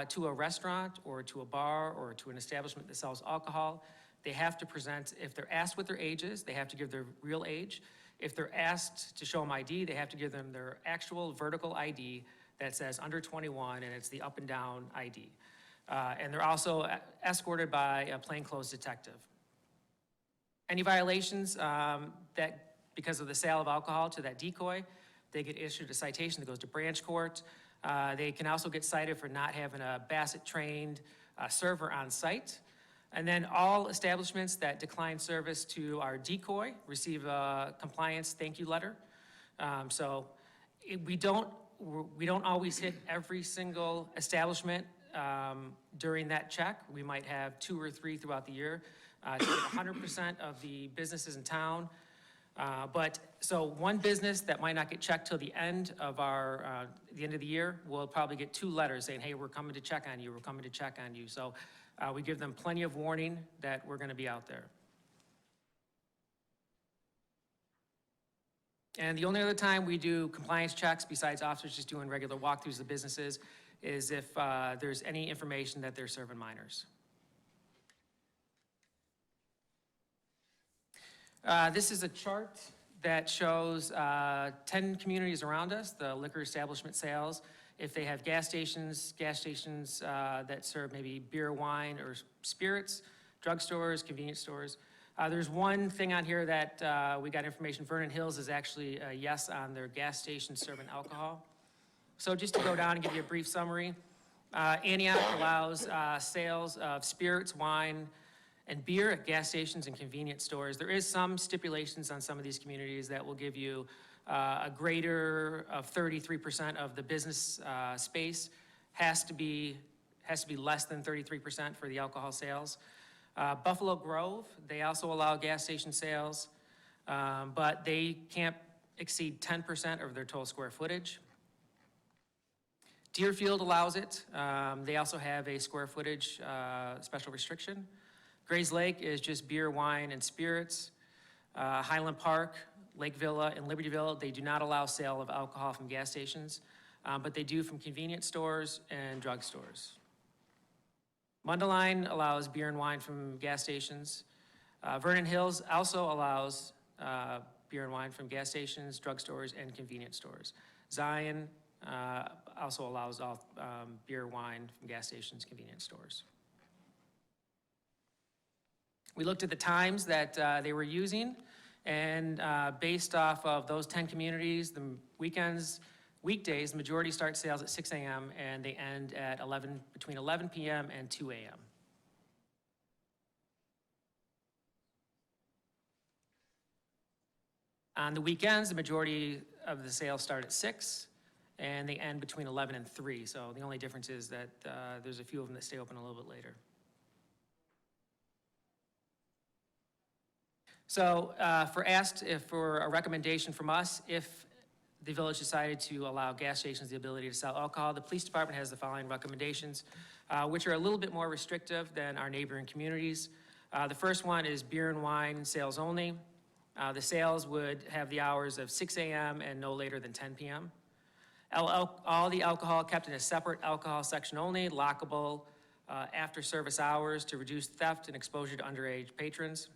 to a restaurant or to a bar or to an establishment that sells alcohol, they have to present, if they're asked what their age is, they have to give their real age. If they're asked to show them ID, they have to give them their actual vertical ID that says under 21, and it's the up and down ID. And they're also escorted by a plainclothes detective. Any violations that, because of the sale of alcohol to that decoy, they get issued a citation that goes to branch court. They can also get cited for not having a Bassett-trained server on site. And then all establishments that decline service to our decoy receive a compliance thank you letter. We don't always hit every single establishment during that check. We might have 2 or 3 throughout the year to get 100% of the businesses in town. So one business that might not get checked till the end of the end of the year will probably get 2 letters saying, hey, we're coming to check on you, we're coming to check on you. So we give them plenty of warning that we're gonna be out there. And the only other time we do compliance checks, besides officers just doing regular walkthroughs of businesses, is if there's any information that they're serving minors. This is a chart that shows 10 communities around us, the liquor establishment sales. If they have gas stations that serve maybe beer, wine, or spirits, drugstores, convenience stores. There's one thing on here that we got information. Vernon Hills is actually a yes on their gas station serving alcohol. So just to go down and give you a brief summary, Antioch allows sales of spirits, wine, and beer at gas stations and convenience stores. There is some stipulations on some of these communities that will give you a greater of 33% of the business space has to be less than 33% for the alcohol sales. Buffalo Grove, they also allow gas station sales, but they can't exceed 10% of their total square footage. Deerfield allows it. They also have a square footage special restriction. Grays Lake is just beer, wine, and spirits. Highland Park, Lake Villa, and Libertyville, they do not allow sale of alcohol from gas stations, but they do from convenience stores and drugstores. Mundelein allows beer and wine from gas stations. Vernon Hills also allows beer and wine from gas stations, drugstores, and convenience stores. Zion also allows all beer, wine from gas stations, convenience stores. We looked at the times that they were using, and based off of those 10 communities, the weekdays, the majority start sales at 6 a.m. and they end at between 11 p.m. and 2 a.m. On the weekends, the majority of the sales start at 6 and they end between 11 and 3. So the only difference is that there's a few of them that stay open a little bit later. So for a recommendation from us, if the village decided to allow gas stations the ability to sell alcohol, the police department has the following recommendations, which are a little bit more restrictive than our neighboring communities. The first one is beer and wine sales only. The sales would have the hours of 6 a.m. and no later than 10 p.m. All the alcohol kept in a separate alcohol section only, lockable after service hours to reduce theft and exposure to underage patrons.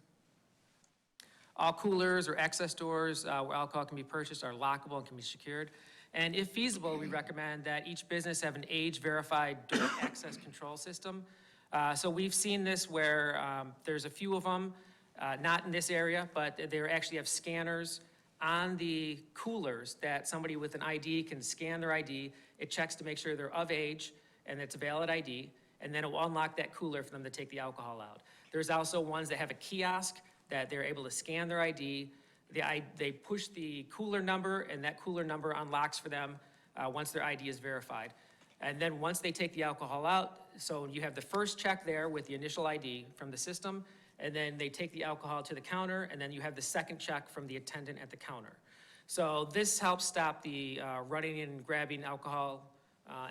All coolers or access doors where alcohol can be purchased are lockable and can be secured. And if feasible, we recommend that each business have an age-verified door access control system. So we've seen this where there's a few of them, not in this area, but they actually have scanners on the coolers that somebody with an ID can scan their ID. It checks to make sure they're of age and it's a valid ID, and then it will unlock that cooler for them to take the alcohol out. There's also ones that have a kiosk that they're able to scan their ID. They push the cooler number, and that cooler number unlocks for them once their ID is verified. And then once they take the alcohol out, so you have the first check there with the initial ID from the system, and then they take the alcohol to the counter, and then you have the second check from the attendant at the counter. So this helps stop the running in and grabbing alcohol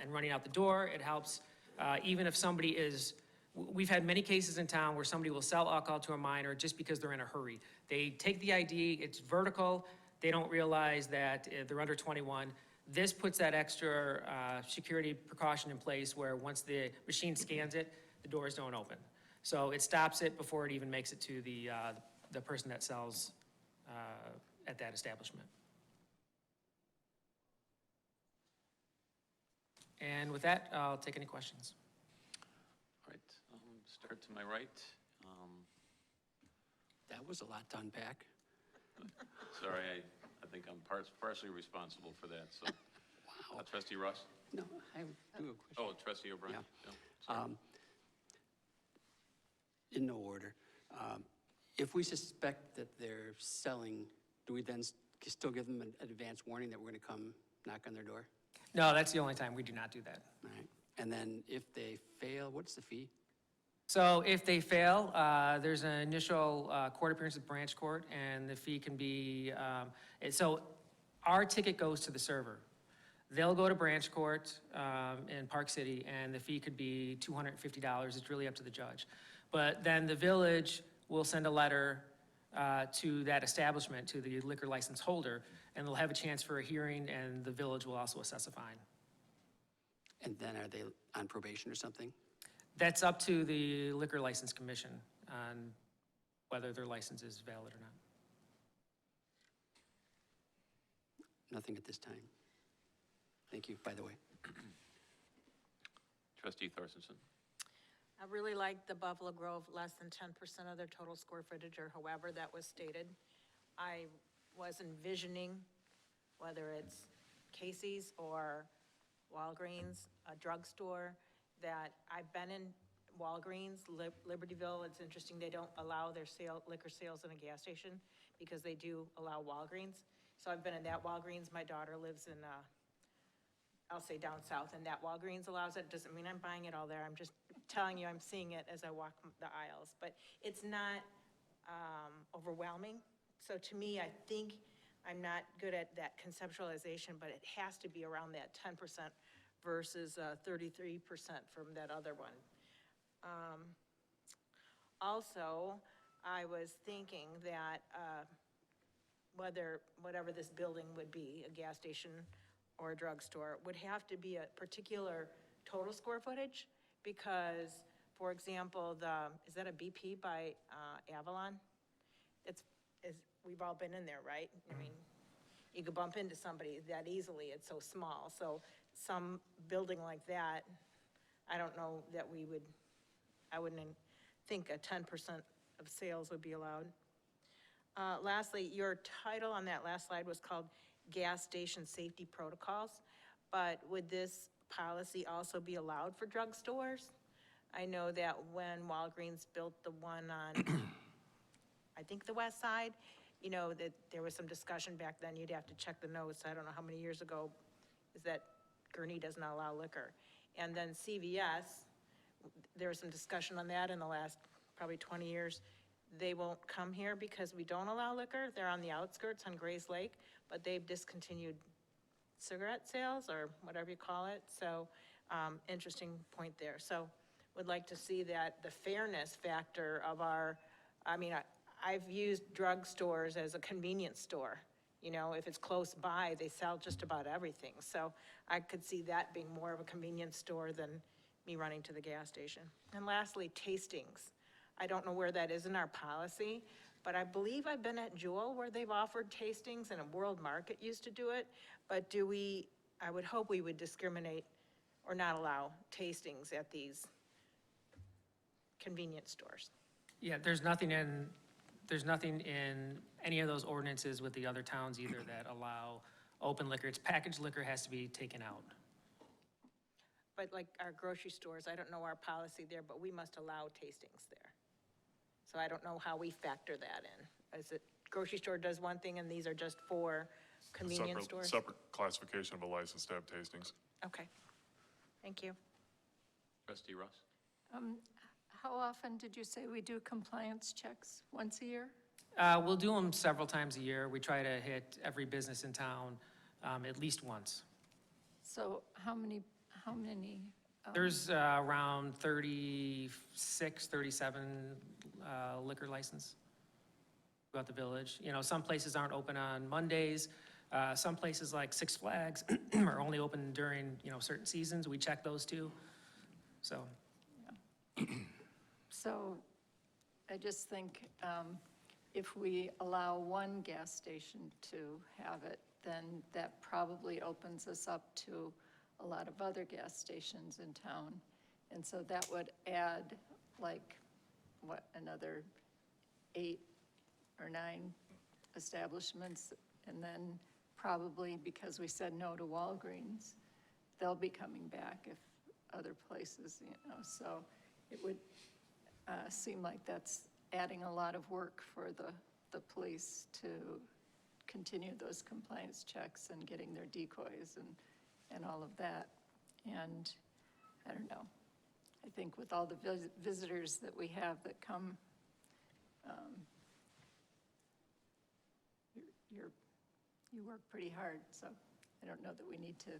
and running out the door. It helps even if somebody is, we've had many cases in town where somebody will sell alcohol to a minor just because they're in a hurry. They take the ID, it's vertical, they don't realize that they're under 21. This puts that extra security precaution in place where once the machine scans it, the doors don't open. So it stops it before it even makes it to the person that sells at that establishment. And with that, I'll take any questions. All right, start to my right. That was a lot to unpack. Sorry, I think I'm partially responsible for that, so. Wow. Trustee Russ? No, I do have a question. Oh, Trustee O'Brien? Yeah. No, sorry. In no order. If we suspect that they're selling, do we then still give them an advance warning that we're going to come knock on their door? No, that's the only time we do not do that. All right. And then if they fail, what's the fee? So if they fail, there's an initial court appearance at branch court, and the fee can be, so our ticket goes to the server. They'll go to branch court in Park City, and the fee could be $250. It's really up to the judge. But then the village will send a letter to that establishment, to the liquor license holder, and they'll have a chance for a hearing, and the village will also assess a fine. And then are they on probation or something? That's up to the Liquor License Commission on whether their license is valid or not. Nothing at this time. Thank you, by the way. Trustee Thorstensen? I really like the Buffalo Grove, less than 10% of their total square footage, or however that was stated. I was envisioning, whether it's Casey's or Walgreens, a drugstore, that I've been in Walgreens, Libertyville. It's interesting, they don't allow their liquor sales in a gas station because they do allow Walgreens. So I've been in that Walgreens. My daughter lives in, I'll say down south, and that Walgreens allows it. Doesn't mean I'm buying it all there. I'm just telling you I'm seeing it as I walk the aisles. But it's not overwhelming. So to me, I think I'm not good at that conceptualization, but it has to be around that 10% versus 33% from that other one. Also, I was thinking that whatever this building would be, a gas station or a drugstore, would have to be a particular total square footage, because, for example, is that a BP by Avalon? We've all been in there, right? I mean, you could bump into somebody that easily, it's so small. So some building like that, I don't know that I wouldn't think a 10% of sales would be allowed. Lastly, your title on that last slide was called Gas Station Safety Protocols, but would this policy also be allowed for drugstores? I know that when Walgreens built the one on, I think the west side, you know, that there was some discussion back then, you'd have to check the notes, I don't know how many years ago, is that Gurnee does not allow liquor. And then CVS, there was some discussion on that in the last probably 20 years. They won't come here because we don't allow liquor. They're on the outskirts on Grays Lake, but they've discontinued cigarette sales or whatever you call it. So interesting point there. So would like to see that the fairness factor of our, I've used drugstores as a convenience store. You know, if it's close by, they sell just about everything. So I could see that being more of a convenience store than me running to the gas station. And lastly, tastings. I don't know where that is in our policy, but I believe I've been at Jewel where they've offered tastings, and a World Market used to do it. But I would hope we would discriminate or not allow tastings at these convenience stores. Yeah, there's nothing in any of those ordinances with the other towns either that allow open liquor. It's packaged liquor has to be taken out. But like our grocery stores, I don't know our policy there, but we must allow tastings there. So I don't know how we factor that in. Is it grocery store does one thing and these are just for convenience stores? Separate classification of a license to have tastings. Okay, thank you. Trustee Russ? How often did you say we do compliance checks? Once a year? We'll do them several times a year. We try to hit every business in town at least once. So how many, There's around 36, 37 liquor license throughout the village. You know, some places aren't open on Mondays. Some places like Six Flags are only open during, you know, certain seasons. We check those too. So, so I just think if we allow one gas station to have it, then that probably opens us up to a lot of other gas stations in town. And so that would add like, what, another 8 or 9 establishments. And then probably because we said no to Walgreens, they'll be coming back if other places, you know. So it would seem like that's adding a lot of work for the police to continue those compliance checks and getting their decoys and all of that. And I don't know, I think with all the visitors that we have that come, you work pretty hard, so I don't know that we need to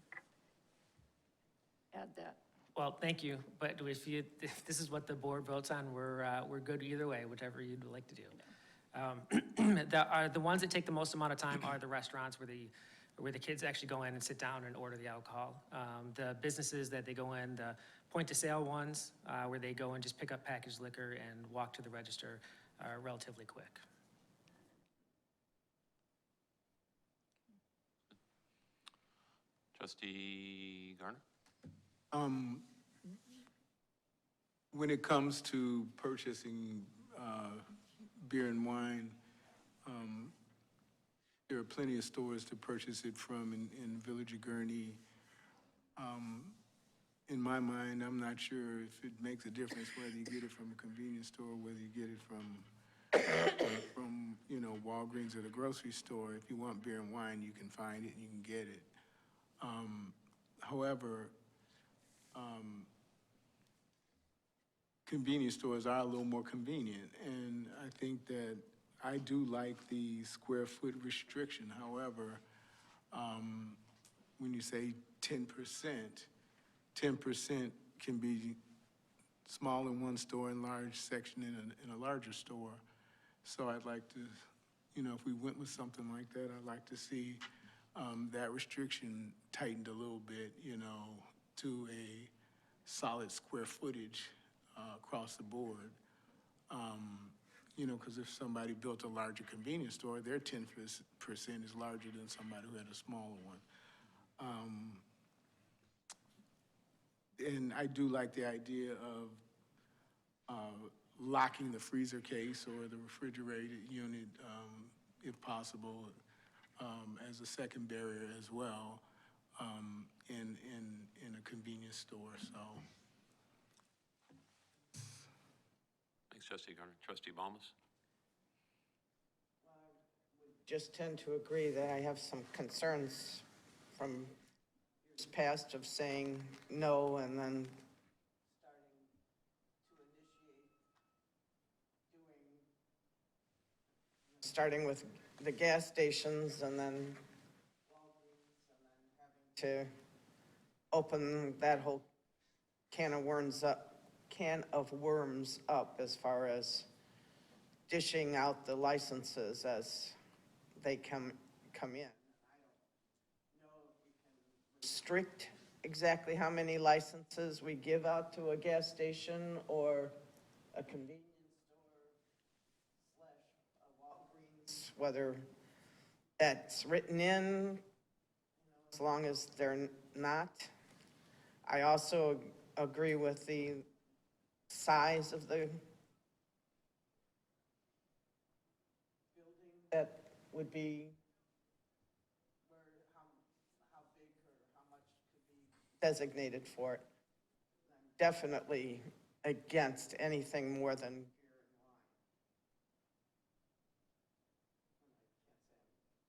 add that. well, thank you, but if this is what the board votes on, we're good either way, whichever you'd like to do. The ones that take the most amount of time are the restaurants where the kids actually go in and sit down and order the alcohol. The businesses that they go in, the point-to-sale ones, where they go and just pick up packaged liquor and walk to the register, are relatively quick. Trustee Garner? When it comes to purchasing beer and wine, there are plenty of stores to purchase it from in Village of Gurnee. In my mind, I'm not sure if it makes a difference whether you get it from a convenience store, whether you get it from you know, Walgreens or the grocery store. If you want beer and wine, you can find it and you can get it. However, convenience stores are a little more convenient, and I think that I do like the square foot restriction. However, when you say 10%, 10% can be small in one store and large section in a larger store. So I'd like to, you know, if we went with something like that, I'd like to see that restriction tightened a little bit, you know, to a solid square footage across the board. You know, because if somebody built a larger convenience store, their 10% is larger than somebody who had a smaller one. And I do like the idea of locking the freezer case or the refrigerated unit, if possible, as a second barrier as well, in a convenience store, so. Thanks, Trustee Garner. Trustee Balmas? Just tend to agree that I have some concerns from years past of saying no and then starting with the gas stations and then having to open that whole can of worms up as far as dishing out the licenses as they come in. Restrict exactly how many licenses we give out to a gas station or a convenience store / Walgreens, whether that's written in, as long as they're not. I also agree with the size of the building that would be, how big or how much could be designated for it. I'm definitely against anything more than beer and wine.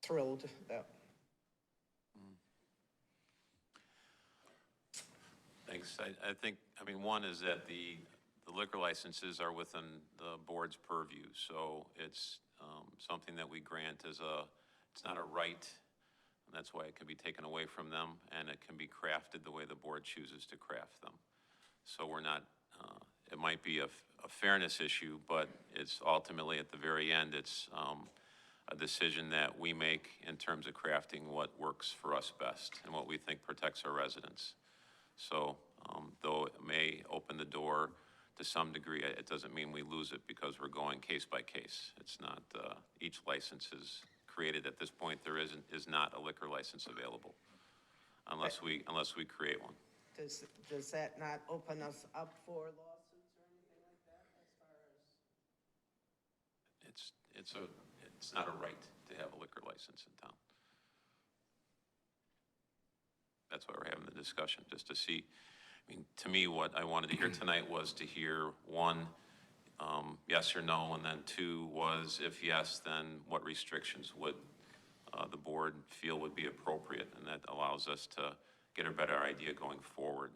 Thrilled that. Thanks. I think, I mean, one is that the liquor licenses are within the board's purview, so it's something that we grant as it's not a right, and that's why it can be taken away from them, and it can be crafted the way the board chooses to craft them. So we're not, it might be a fairness issue, but it's ultimately, at the very end, it's a decision that we make in terms of crafting what works for us best and what we think protects our residents. So though it may open the door to some degree, it doesn't mean we lose it because we're going case by case. It's not, each license is created at this point. There is not a liquor license available unless we create one. Does that not open us up for lawsuits or anything like that as far as? It's not a right to have a liquor license in town. That's why we're having the discussion, just to see. I mean, to me, what I wanted to hear tonight was to hear, one, yes or no, and then two was, if yes, then what restrictions would the board feel would be appropriate, and that allows us to get a better idea going forward.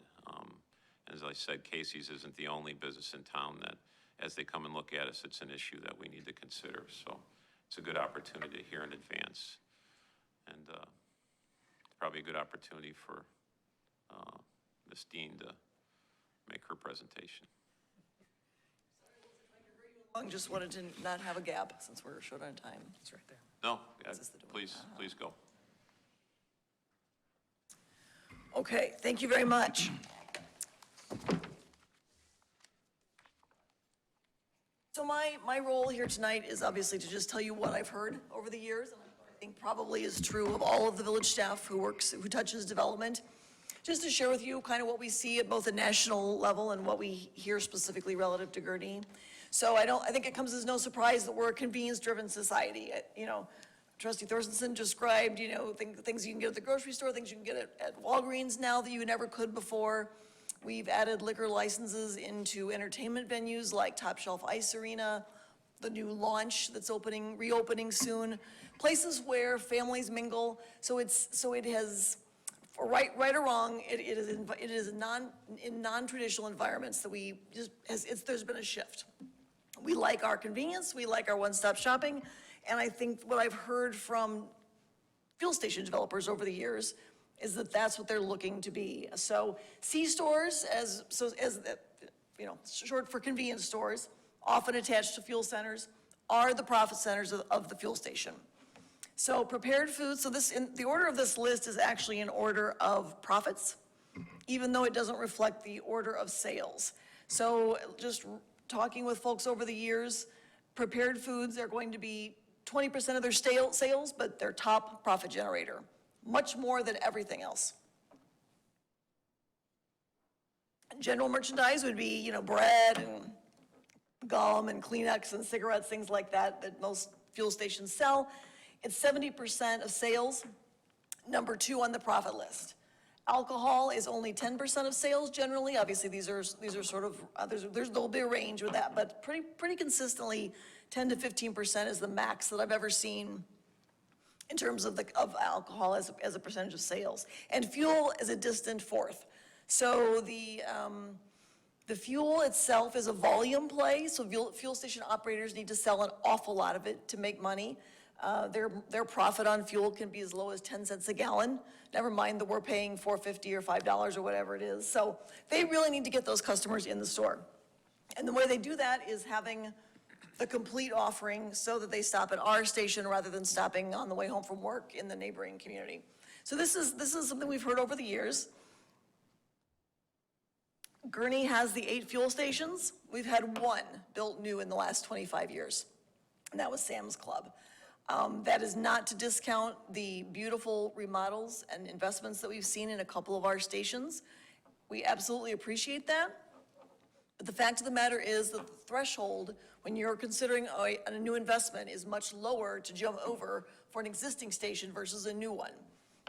As I said, Casey's isn't the only business in town that, as they come and look at us, it's an issue that we need to consider. So it's a good opportunity to hear in advance, and probably a good opportunity for Ms. Dean to make her presentation. I just wanted to not have a gap since we're short on time. It's right there. No, Is this the door? please go. Okay, thank you very much. So my role here tonight is obviously to just tell you what I've heard over the years, and I think probably is true of all of the village staff who touches development. Just to share with you kind of what we see at both a national level and what we hear specifically relative to Gurnee. So I think it comes as no surprise that we're a convenience-driven society. You know, Trustee Thorstensen described, you know, things you can get at the grocery store, things you can get at Walgreens now that you never could before. We've added liquor licenses into entertainment venues like Top Shelf Ice Arena, the new launch that's reopening soon, places where families mingle. So it has, right or wrong, it is in non-traditional environments that there's been a shift. We like our convenience, we like our one-stop shopping, and I think what I've heard from fuel station developers over the years is that that's what they're looking to be. So C-stores, as you know, short for convenience stores, often attached to fuel centers, are the profit centers of the fuel station. So prepared foods, so the order of this list is actually in order of profits, even though it doesn't reflect the order of sales. So just talking with folks over the years, prepared foods are going to be 20% of their sales, but their top profit generator, much more than everything else. General merchandise would be, you know, bread and gum and Kleenex and cigarettes, things like that most fuel stations sell. It's 70% of sales, number 2 on the profit list. Alcohol is only 10% of sales generally. Obviously, these are sort of, there'll be a range with that, but pretty consistently, 10 to 15% is the max that I've ever seen in terms of alcohol as a percentage of sales. And fuel is a distant fourth. So the fuel itself is a volume play, so fuel station operators need to sell an awful lot of it to make money. Their profit on fuel can be as low as 10 cents a gallon, never mind that we're paying $4.50 or $5 or whatever it is. So they really need to get those customers in the store. And the way they do that is having the complete offering so that they stop at our station rather than stopping on the way home from work in the neighboring community. So this is something we've heard over the years. Gurnee has the 8 fuel stations. We've had 1 built new in the last 25 years, and that was Sam's Club. That is not to discount the beautiful remodels and investments that we've seen in a couple of our stations. We absolutely appreciate that. But the fact of the matter is that the threshold, when you're considering a new investment, is much lower to jump over for an existing station versus a new one.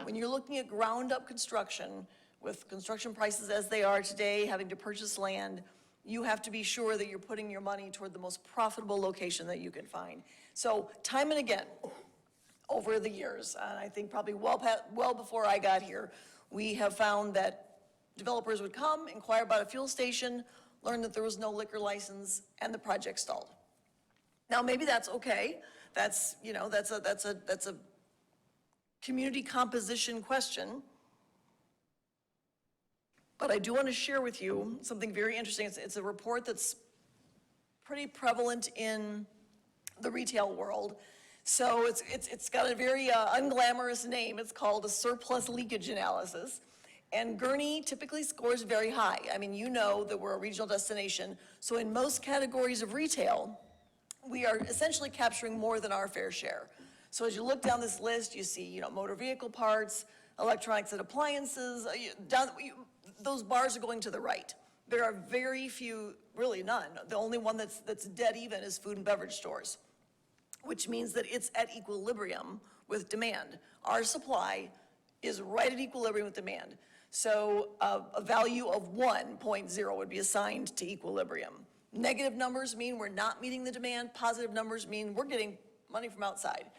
When you're looking at ground-up construction, with construction prices as they are today, having to purchase land, you have to be sure that you're putting your money toward the most profitable location that you can find. So time and again, over the years, and I think probably well before I got here, we have found that developers would come, inquire about a fuel station, learn that there was no liquor license, and the project stalled. Now, maybe that's okay. That's, you know, that's a community composition question. But I do want to share with you something very interesting. It's a report that's pretty prevalent in the retail world. So it's got a very unglamorous name. It's called a surplus leakage analysis. And Gurnee typically scores very high. I mean, you know that we're a regional destination. So in most categories of retail, we are essentially capturing more than our fair share. So as you look down this list, you see, you know, motor vehicle parts, electronics and appliances, those bars are going to the right. There are very few, really none. The only one that's dead even is food and beverage stores, which means that it's at equilibrium with demand. Our supply is right at equilibrium with demand. So a value of 1.0 would be assigned to equilibrium. Negative numbers mean we're not meeting the demand. Positive numbers mean we're getting money from outside.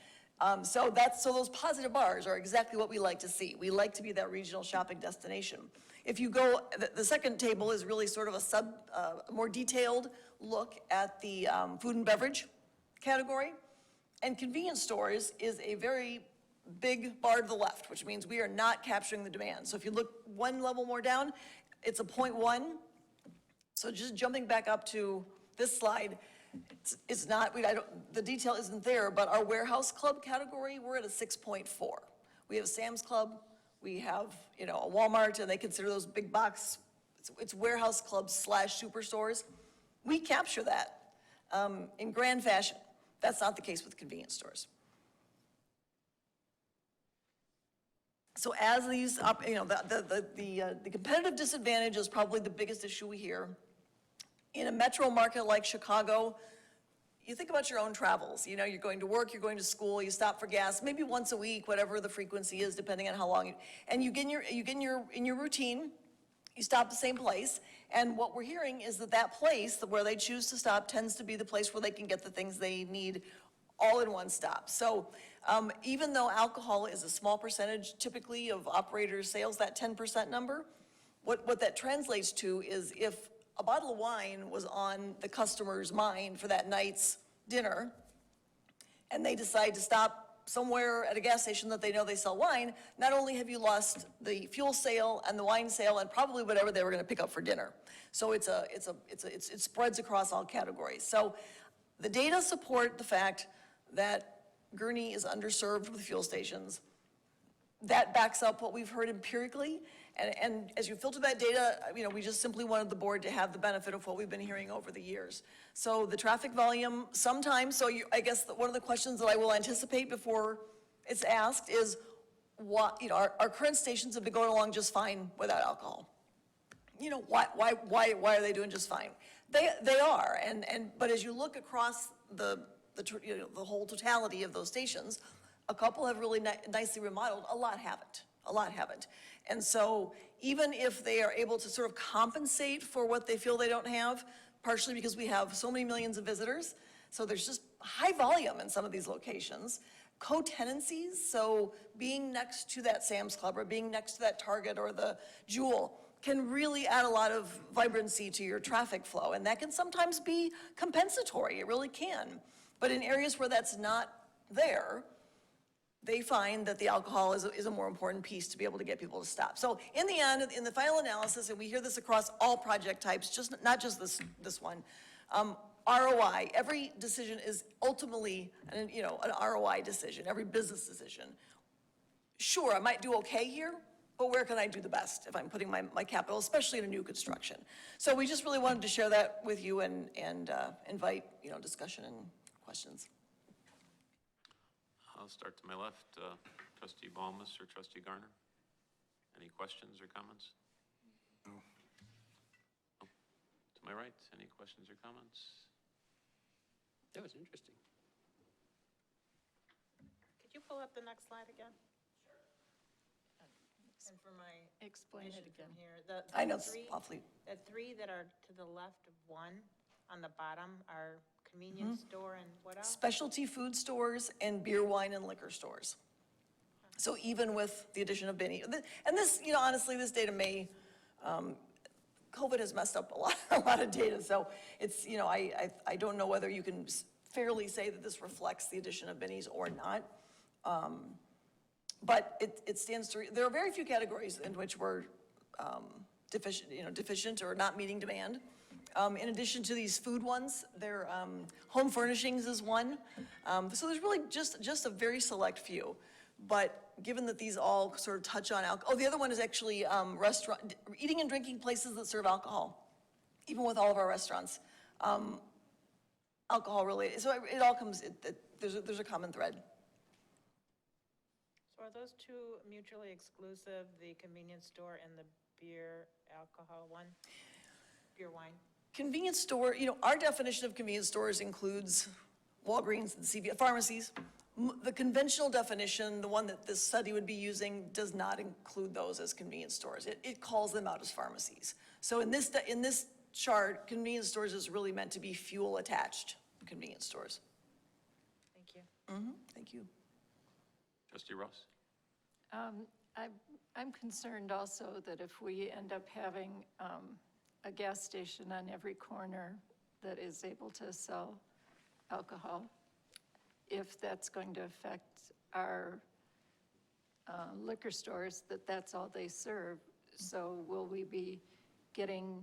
So those positive bars are exactly what we like to see. We like to be that regional shopping destination. If you go, the second table is really sort of a more detailed look at the food and beverage category. And convenience stores is a very big bar to the left, which means we are not capturing the demand. So if you look one level more down, it's a 0.1. So just jumping back up to this slide, it's not, the detail isn't there, but our warehouse club category, we're at a 6.4. We have Sam's Club, we have, you know, a Walmart, and they consider those big box, it's warehouse clubs / superstores. We capture that in grand fashion. That's not the case with convenience stores. So as these, you know, the competitive disadvantage is probably the biggest issue we hear. In a metro market like Chicago, you think about your own travels. You know, you're going to work, you're going to school, you stop for gas, maybe once a week, whatever the frequency is, depending on how long. And you get in your routine, you stop the same place. And what we're hearing is that place where they choose to stop tends to be the place where they can get the things they need all in one stop. So even though alcohol is a small percentage typically of operators' sales, that 10% number, what that translates to is if a bottle of wine was on the customer's mind for that night's dinner, and they decide to stop somewhere at a gas station that they know they sell wine, not only have you lost the fuel sale and the wine sale and probably whatever they were going to pick up for dinner. So it spreads across all categories. So the data support the fact that Gurnee is underserved with fuel stations. That backs up what we've heard empirically. And as you filter that data, you know, we just simply wanted the board to have the benefit of what we've been hearing over the years. So the traffic volume sometimes, I guess one of the questions that I will anticipate before it's asked is, what, you know, our current stations have been going along just fine without alcohol. You know, why are they doing just fine? They are, but as you look across the whole totality of those stations, a couple have really nicely remodeled, a lot haven't. And so even if they are able to sort of compensate for what they feel they don't have, partially because we have so many millions of visitors, so there's just high volume in some of these locations, co-tenancies, so being next to that Sam's Club or being next to that Target or the Jewel can really add a lot of vibrancy to your traffic flow, and that can sometimes be compensatory, it really can. But in areas where that's not there, they find that the alcohol is a more important piece to be able to get people to stop. So in the end, in the final analysis, and we hear this across all project types, not just this one, ROI, every decision is ultimately an ROI decision, every business decision. Sure, I might do okay here, but where can I do the best if I'm putting my capital, especially in a new construction? So we just really wanted to share that with you and invite, you know, discussion and questions. I'll start to my left. Trustee Balmas or Trustee Garner? Any questions or comments? No. No. To my right, any questions or comments? That was interesting. Could you pull up the next slide again? Sure. And for my Explain it information again. from here, I know, it's awfully. the three that are to the left of one on the bottom are convenience store and what else? Specialty food stores and beer, wine, and liquor stores. So even with the addition of Benny, and this, you know, honestly, this data may, COVID has messed up a lot of data. So it's, you know, I don't know whether you can fairly say that this reflects the addition of minis or not. But it stands to, there are very few categories in which we're deficient or not meeting demand. In addition to these food ones, there, home furnishings is one. So there's really just a very select few. But given that these all sort of touch on alcohol, oh, the other one is actually eating and drinking places that serve alcohol, even with all of our restaurants. Alcohol related, so it all comes, there's a common thread. So are those two mutually exclusive, the convenience store and the beer, alcohol one? Beer, wine? Convenience store, our definition of convenience stores includes Walgreens and CVS, pharmacies. The conventional definition, the one that this study would be using, does not include those as convenience stores. It calls them out as pharmacies. So in this chart, convenience stores is really meant to be fuel attached convenience stores. Thank you. Thank you. Trustee Ross? I'm concerned also that if we end up having a gas station on every corner that is able to sell alcohol, if that's going to affect our liquor stores, that's all they serve. So will we be getting,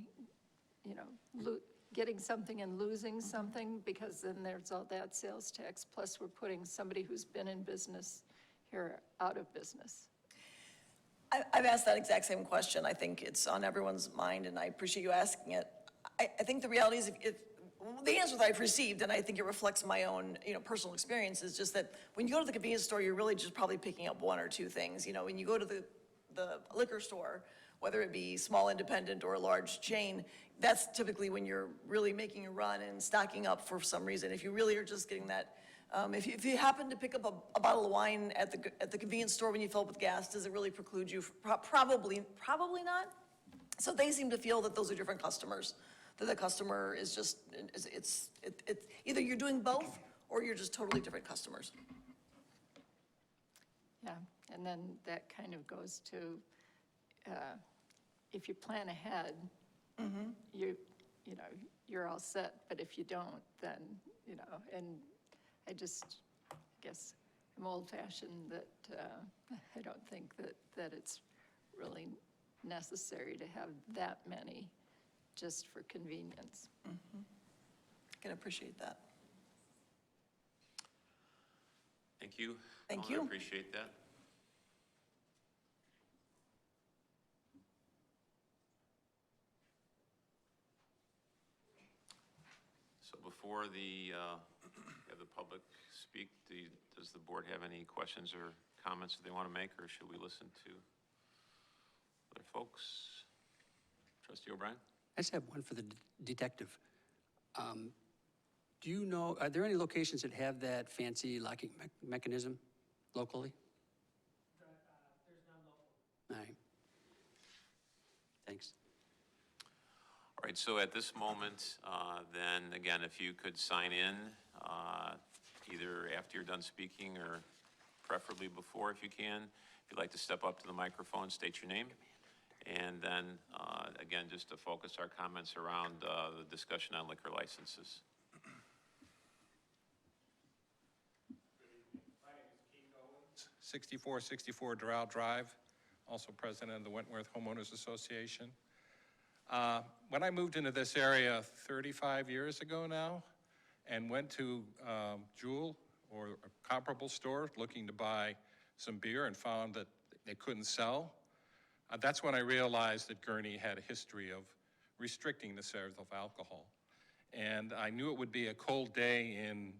getting something and losing something? Because then there's all that sales tax, plus we're putting somebody who's been in business here out of business. I've asked that exact same question. I think it's on everyone's mind, and I appreciate you asking it. I think the reality is, the answer that I've received, and I think it reflects my own, personal experience, is just that when you go to the convenience store, you're really just probably picking up one or two things. When you go to the liquor store, whether it be small independent or a large chain, that's typically when you're really making a run and stocking up for some reason. If you really are just getting that, if you happen to pick up a bottle of wine at the convenience store when you fill up with gas, does it really preclude you? Probably not. So they seem to feel that those are different customers. That the customer is just, it's either you're doing both or you're just totally different customers. Yeah, and then that kind of goes to, if you plan ahead, you're all set, but if you don't, then, and I guess I'm old-fashioned that I don't think that it's really necessary to have that many just for convenience. I can appreciate that. Thank you. Thank Colin, you. I appreciate that. So before have the public speak, does the board have any questions or comments that they want to make, or should we listen to other folks? Trustee O'Brien? I just have one for the detective. Do you know, are there any locations that have that fancy locking mechanism locally? There's none local. All right. Thanks. All right, so at this moment, then again, if you could sign in, either after you're done speaking or preferably before if you can. If you'd like to step up to the microphone, state your name. And then, again, just to focus our comments around the discussion on liquor licenses. My name is Keith Owens, 6464 Doral Drive, also president of the Wentworth Homeowners Association. When I moved into this area 35 years ago now, and went to Jewel or a comparable store looking to buy some beer and found that they couldn't sell, that's when I realized that Gurnee had a history of restricting the sales of alcohol. And I knew it would be a cold day in,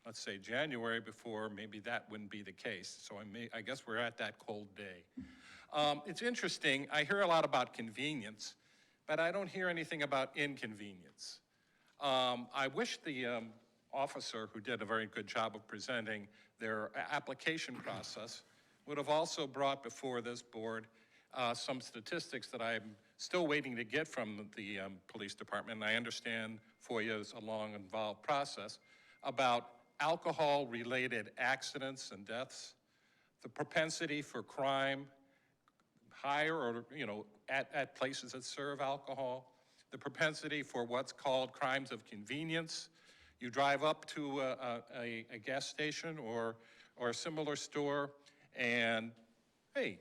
let's say, January before maybe that wouldn't be the case. So I guess we're at that cold day. It's interesting, I hear a lot about convenience, but I don't hear anything about inconvenience. I wish the officer who did a very good job of presenting their application process would have also brought before this board some statistics that I'm still waiting to get from the police department, and I understand FOIA is a long, involved process, about alcohol-related accidents and deaths, the propensity for crime, higher or, at places that serve alcohol, the propensity for what's called crimes of convenience, You drive up to a gas station or a similar store, and hey,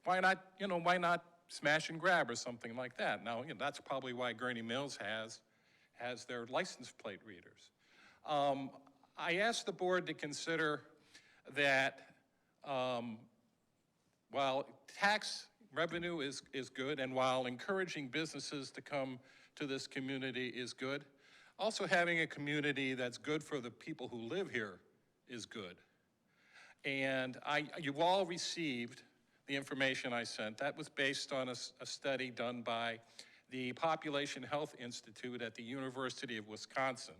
why not smash and grab or something like that? Now, that's probably why Gurnee Mills has their license plate readers. I asked the board to consider that while tax revenue is good, and while encouraging businesses to come to this community is good, also having a community that's good for the people who live here is good. And you've all received the information I sent. That was based on a study done by the Population Health Institute at the University of Wisconsin.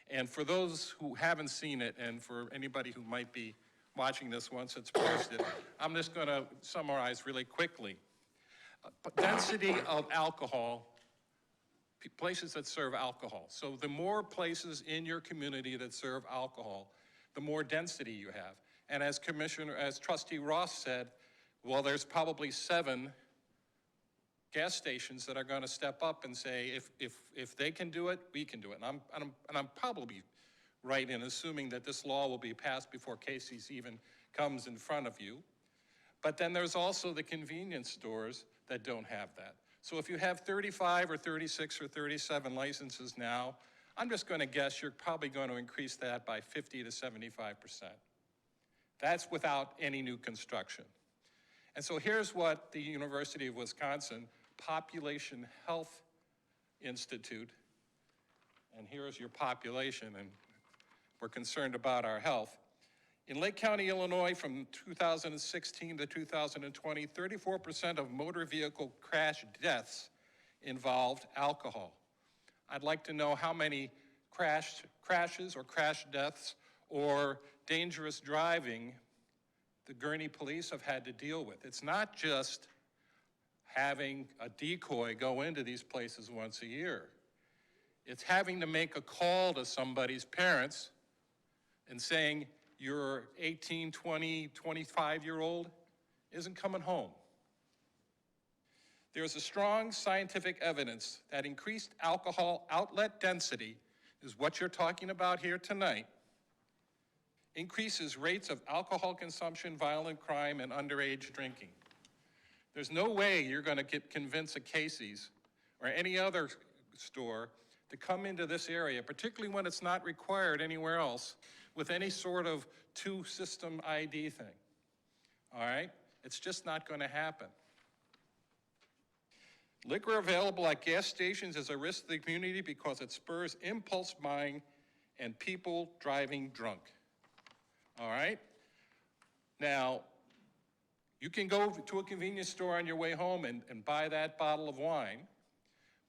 And for those who haven't seen it, and for anybody who might be watching this once it's posted, I'm just going to summarize really quickly. Density of alcohol, places that serve alcohol. So the more places in your community that serve alcohol, the more density you have. And as Trustee Ross said, well, there's probably 7 gas stations that are going to step up and say, if they can do it, we can do it. And I'm probably right in assuming that this law will be passed before Casey's even comes in front of you. But then there's also the convenience stores that don't have that. So if you have 35 or 36 or 37 licenses now, I'm just going to guess you're probably going to increase that by 50 to 75%. That's without any new construction. And so here's what the University of Wisconsin Population Health Institute, and here's your population, and we're concerned about our health. In Lake County, Illinois, from 2016 to 2020, 34% of motor vehicle crash deaths involved alcohol. I'd like to know how many crashes or crash deaths or dangerous driving the Gurnee police have had to deal with. It's not just having a decoy go into these places once a year. It's having to make a call to somebody's parents and saying, your 18, 20, 25-year-old isn't coming home. There's a strong scientific evidence that increased alcohol outlet density is what you're talking about here tonight, increases rates of alcohol consumption, violent crime, and underage drinking. There's no way you're going to convince a Casey's or any other store to come into this area, particularly when it's not required anywhere else, with any sort of two-system ID thing. All right? It's just not going to happen. Liquor available at gas stations is a risk to the community because it spurs impulse buying and people driving drunk. All right? Now, you can go to a convenience store on your way home and buy that bottle of wine,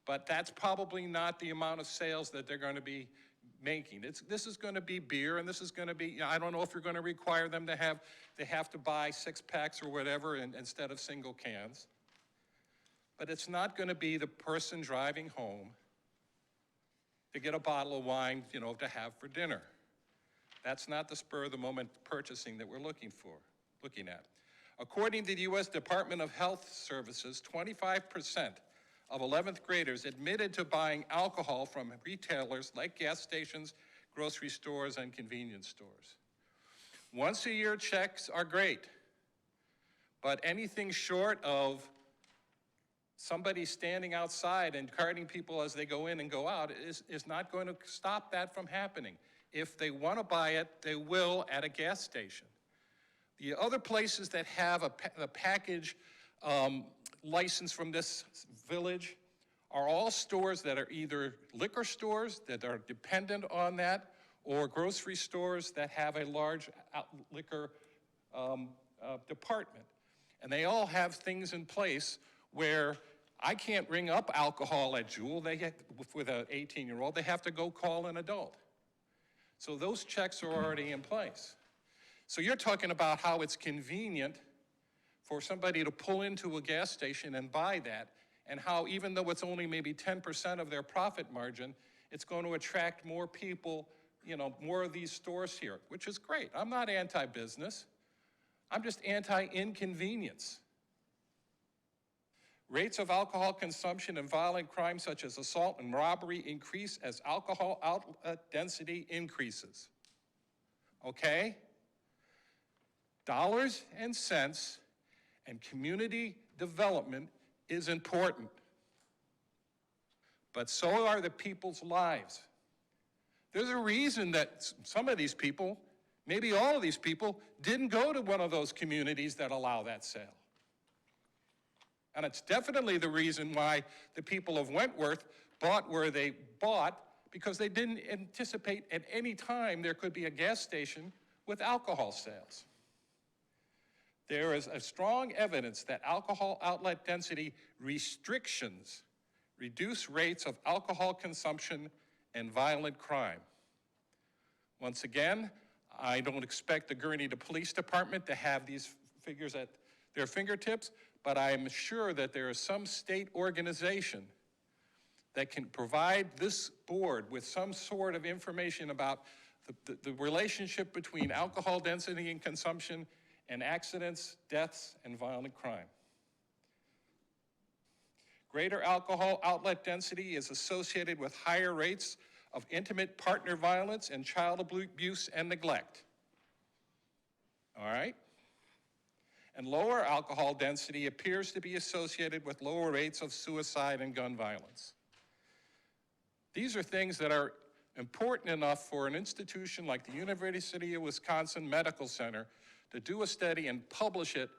but that's probably not the amount of sales that they're going to be making. This is going to be beer, and this is going to be, I don't know if you're going to require them to have to buy 6-packs or whatever instead of single cans. But it's not going to be the person driving home to get a bottle of wine, to have for dinner. That's not the spur of the moment purchasing that we're looking at. According to the U.S. Department of Health Services, 25% of 11th graders admitted to buying alcohol from retailers like gas stations, grocery stores, and convenience stores. Once-a-year checks are great, but anything short of somebody standing outside and carding people as they go in and go out is not going to stop that from happening. If they want to buy it, they will at a gas station. The other places that have a package license from this village are all stores that are either liquor stores that are dependent on that, or grocery stores that have a large liquor department. And they all have things in place where I can't ring up alcohol at Jewel with an 18-year-old. They have to go call an adult. So those checks are already in place. So you're talking about how it's convenient for somebody to pull into a gas station and buy that, and how even though it's only maybe 10% of their profit margin, it's going to attract more people, more of these stores here, which is great. I'm not anti-business. I'm just anti-inconvenience. Rates of alcohol consumption and violent crime such as assault and robbery increase as alcohol outlet density increases. Okay? Dollars and cents and community development is important. But so are the people's lives. There's a reason that some of these people, maybe all of these people, didn't go to one of those communities that allow that sale. And it's definitely the reason why the people of Wentworth bought where they bought, because they didn't anticipate at any time there could be a gas station with alcohol sales. There is a strong evidence that alcohol outlet density restrictions reduce rates of alcohol consumption and violent crime. Once again, I don't expect the Gurnee Police Department to have these figures at their fingertips, but I am sure that there is some state organization that can provide this board with some sort of information about the relationship between alcohol density and consumption and accidents, deaths, and violent crime. Greater alcohol outlet density is associated with higher rates of intimate partner violence and child abuse and neglect. All right? And lower alcohol density appears to be associated with lower rates of suicide and gun violence. These are things that are important enough for an institution like the University of Wisconsin Medical Center to do a study and publish it,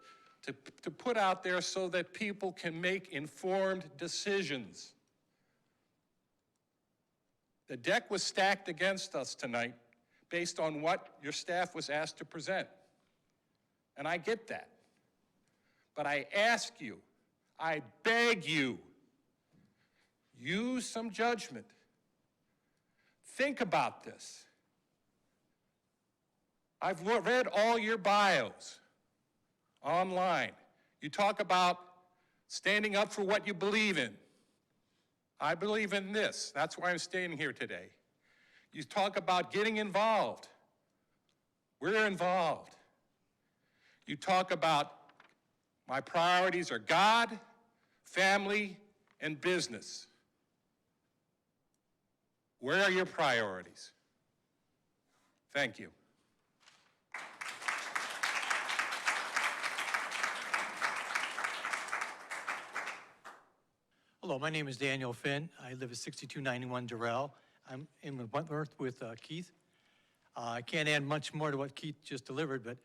to put out there so that people can make informed decisions. The deck was stacked against us tonight based on what your staff was asked to present. And I get that. But I ask you, I beg you, use some judgment. Think about this. I've read all your bios online. You talk about standing up for what you believe in. I believe in this. That's why I'm standing here today. You talk about getting involved. We're involved. You talk about my priorities are God, family, and business. Where are your priorities? Thank you. Hello, my name is Daniel Finn. I live at 6291 Durrell. I'm in Wentworth with Keith. I can't add much more to what Keith just delivered, but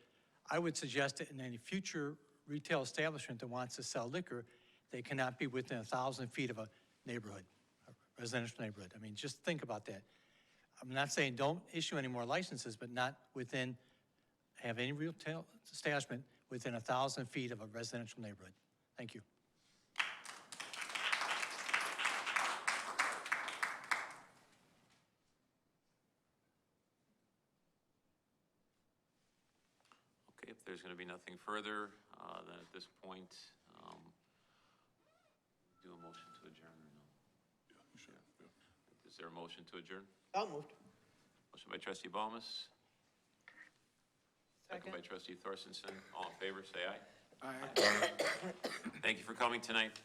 I would suggest that in any future retail establishment that wants to sell liquor, they cannot be within 1,000 feet of a neighborhood, a residential neighborhood. I mean, just think about that. I'm not saying don't issue any more licenses, but not within, have any retail establishment within 1,000 feet of a residential neighborhood. Thank you. Okay, if there's going to be nothing further, then at this point, do a motion to adjourn or no? Yeah, you should, yeah. Is there a motion to adjourn? So moved. Motion by trustee Balmas. Second by trustee Thorstensen. All in favor, say aye. Aye. Thank you for coming tonight.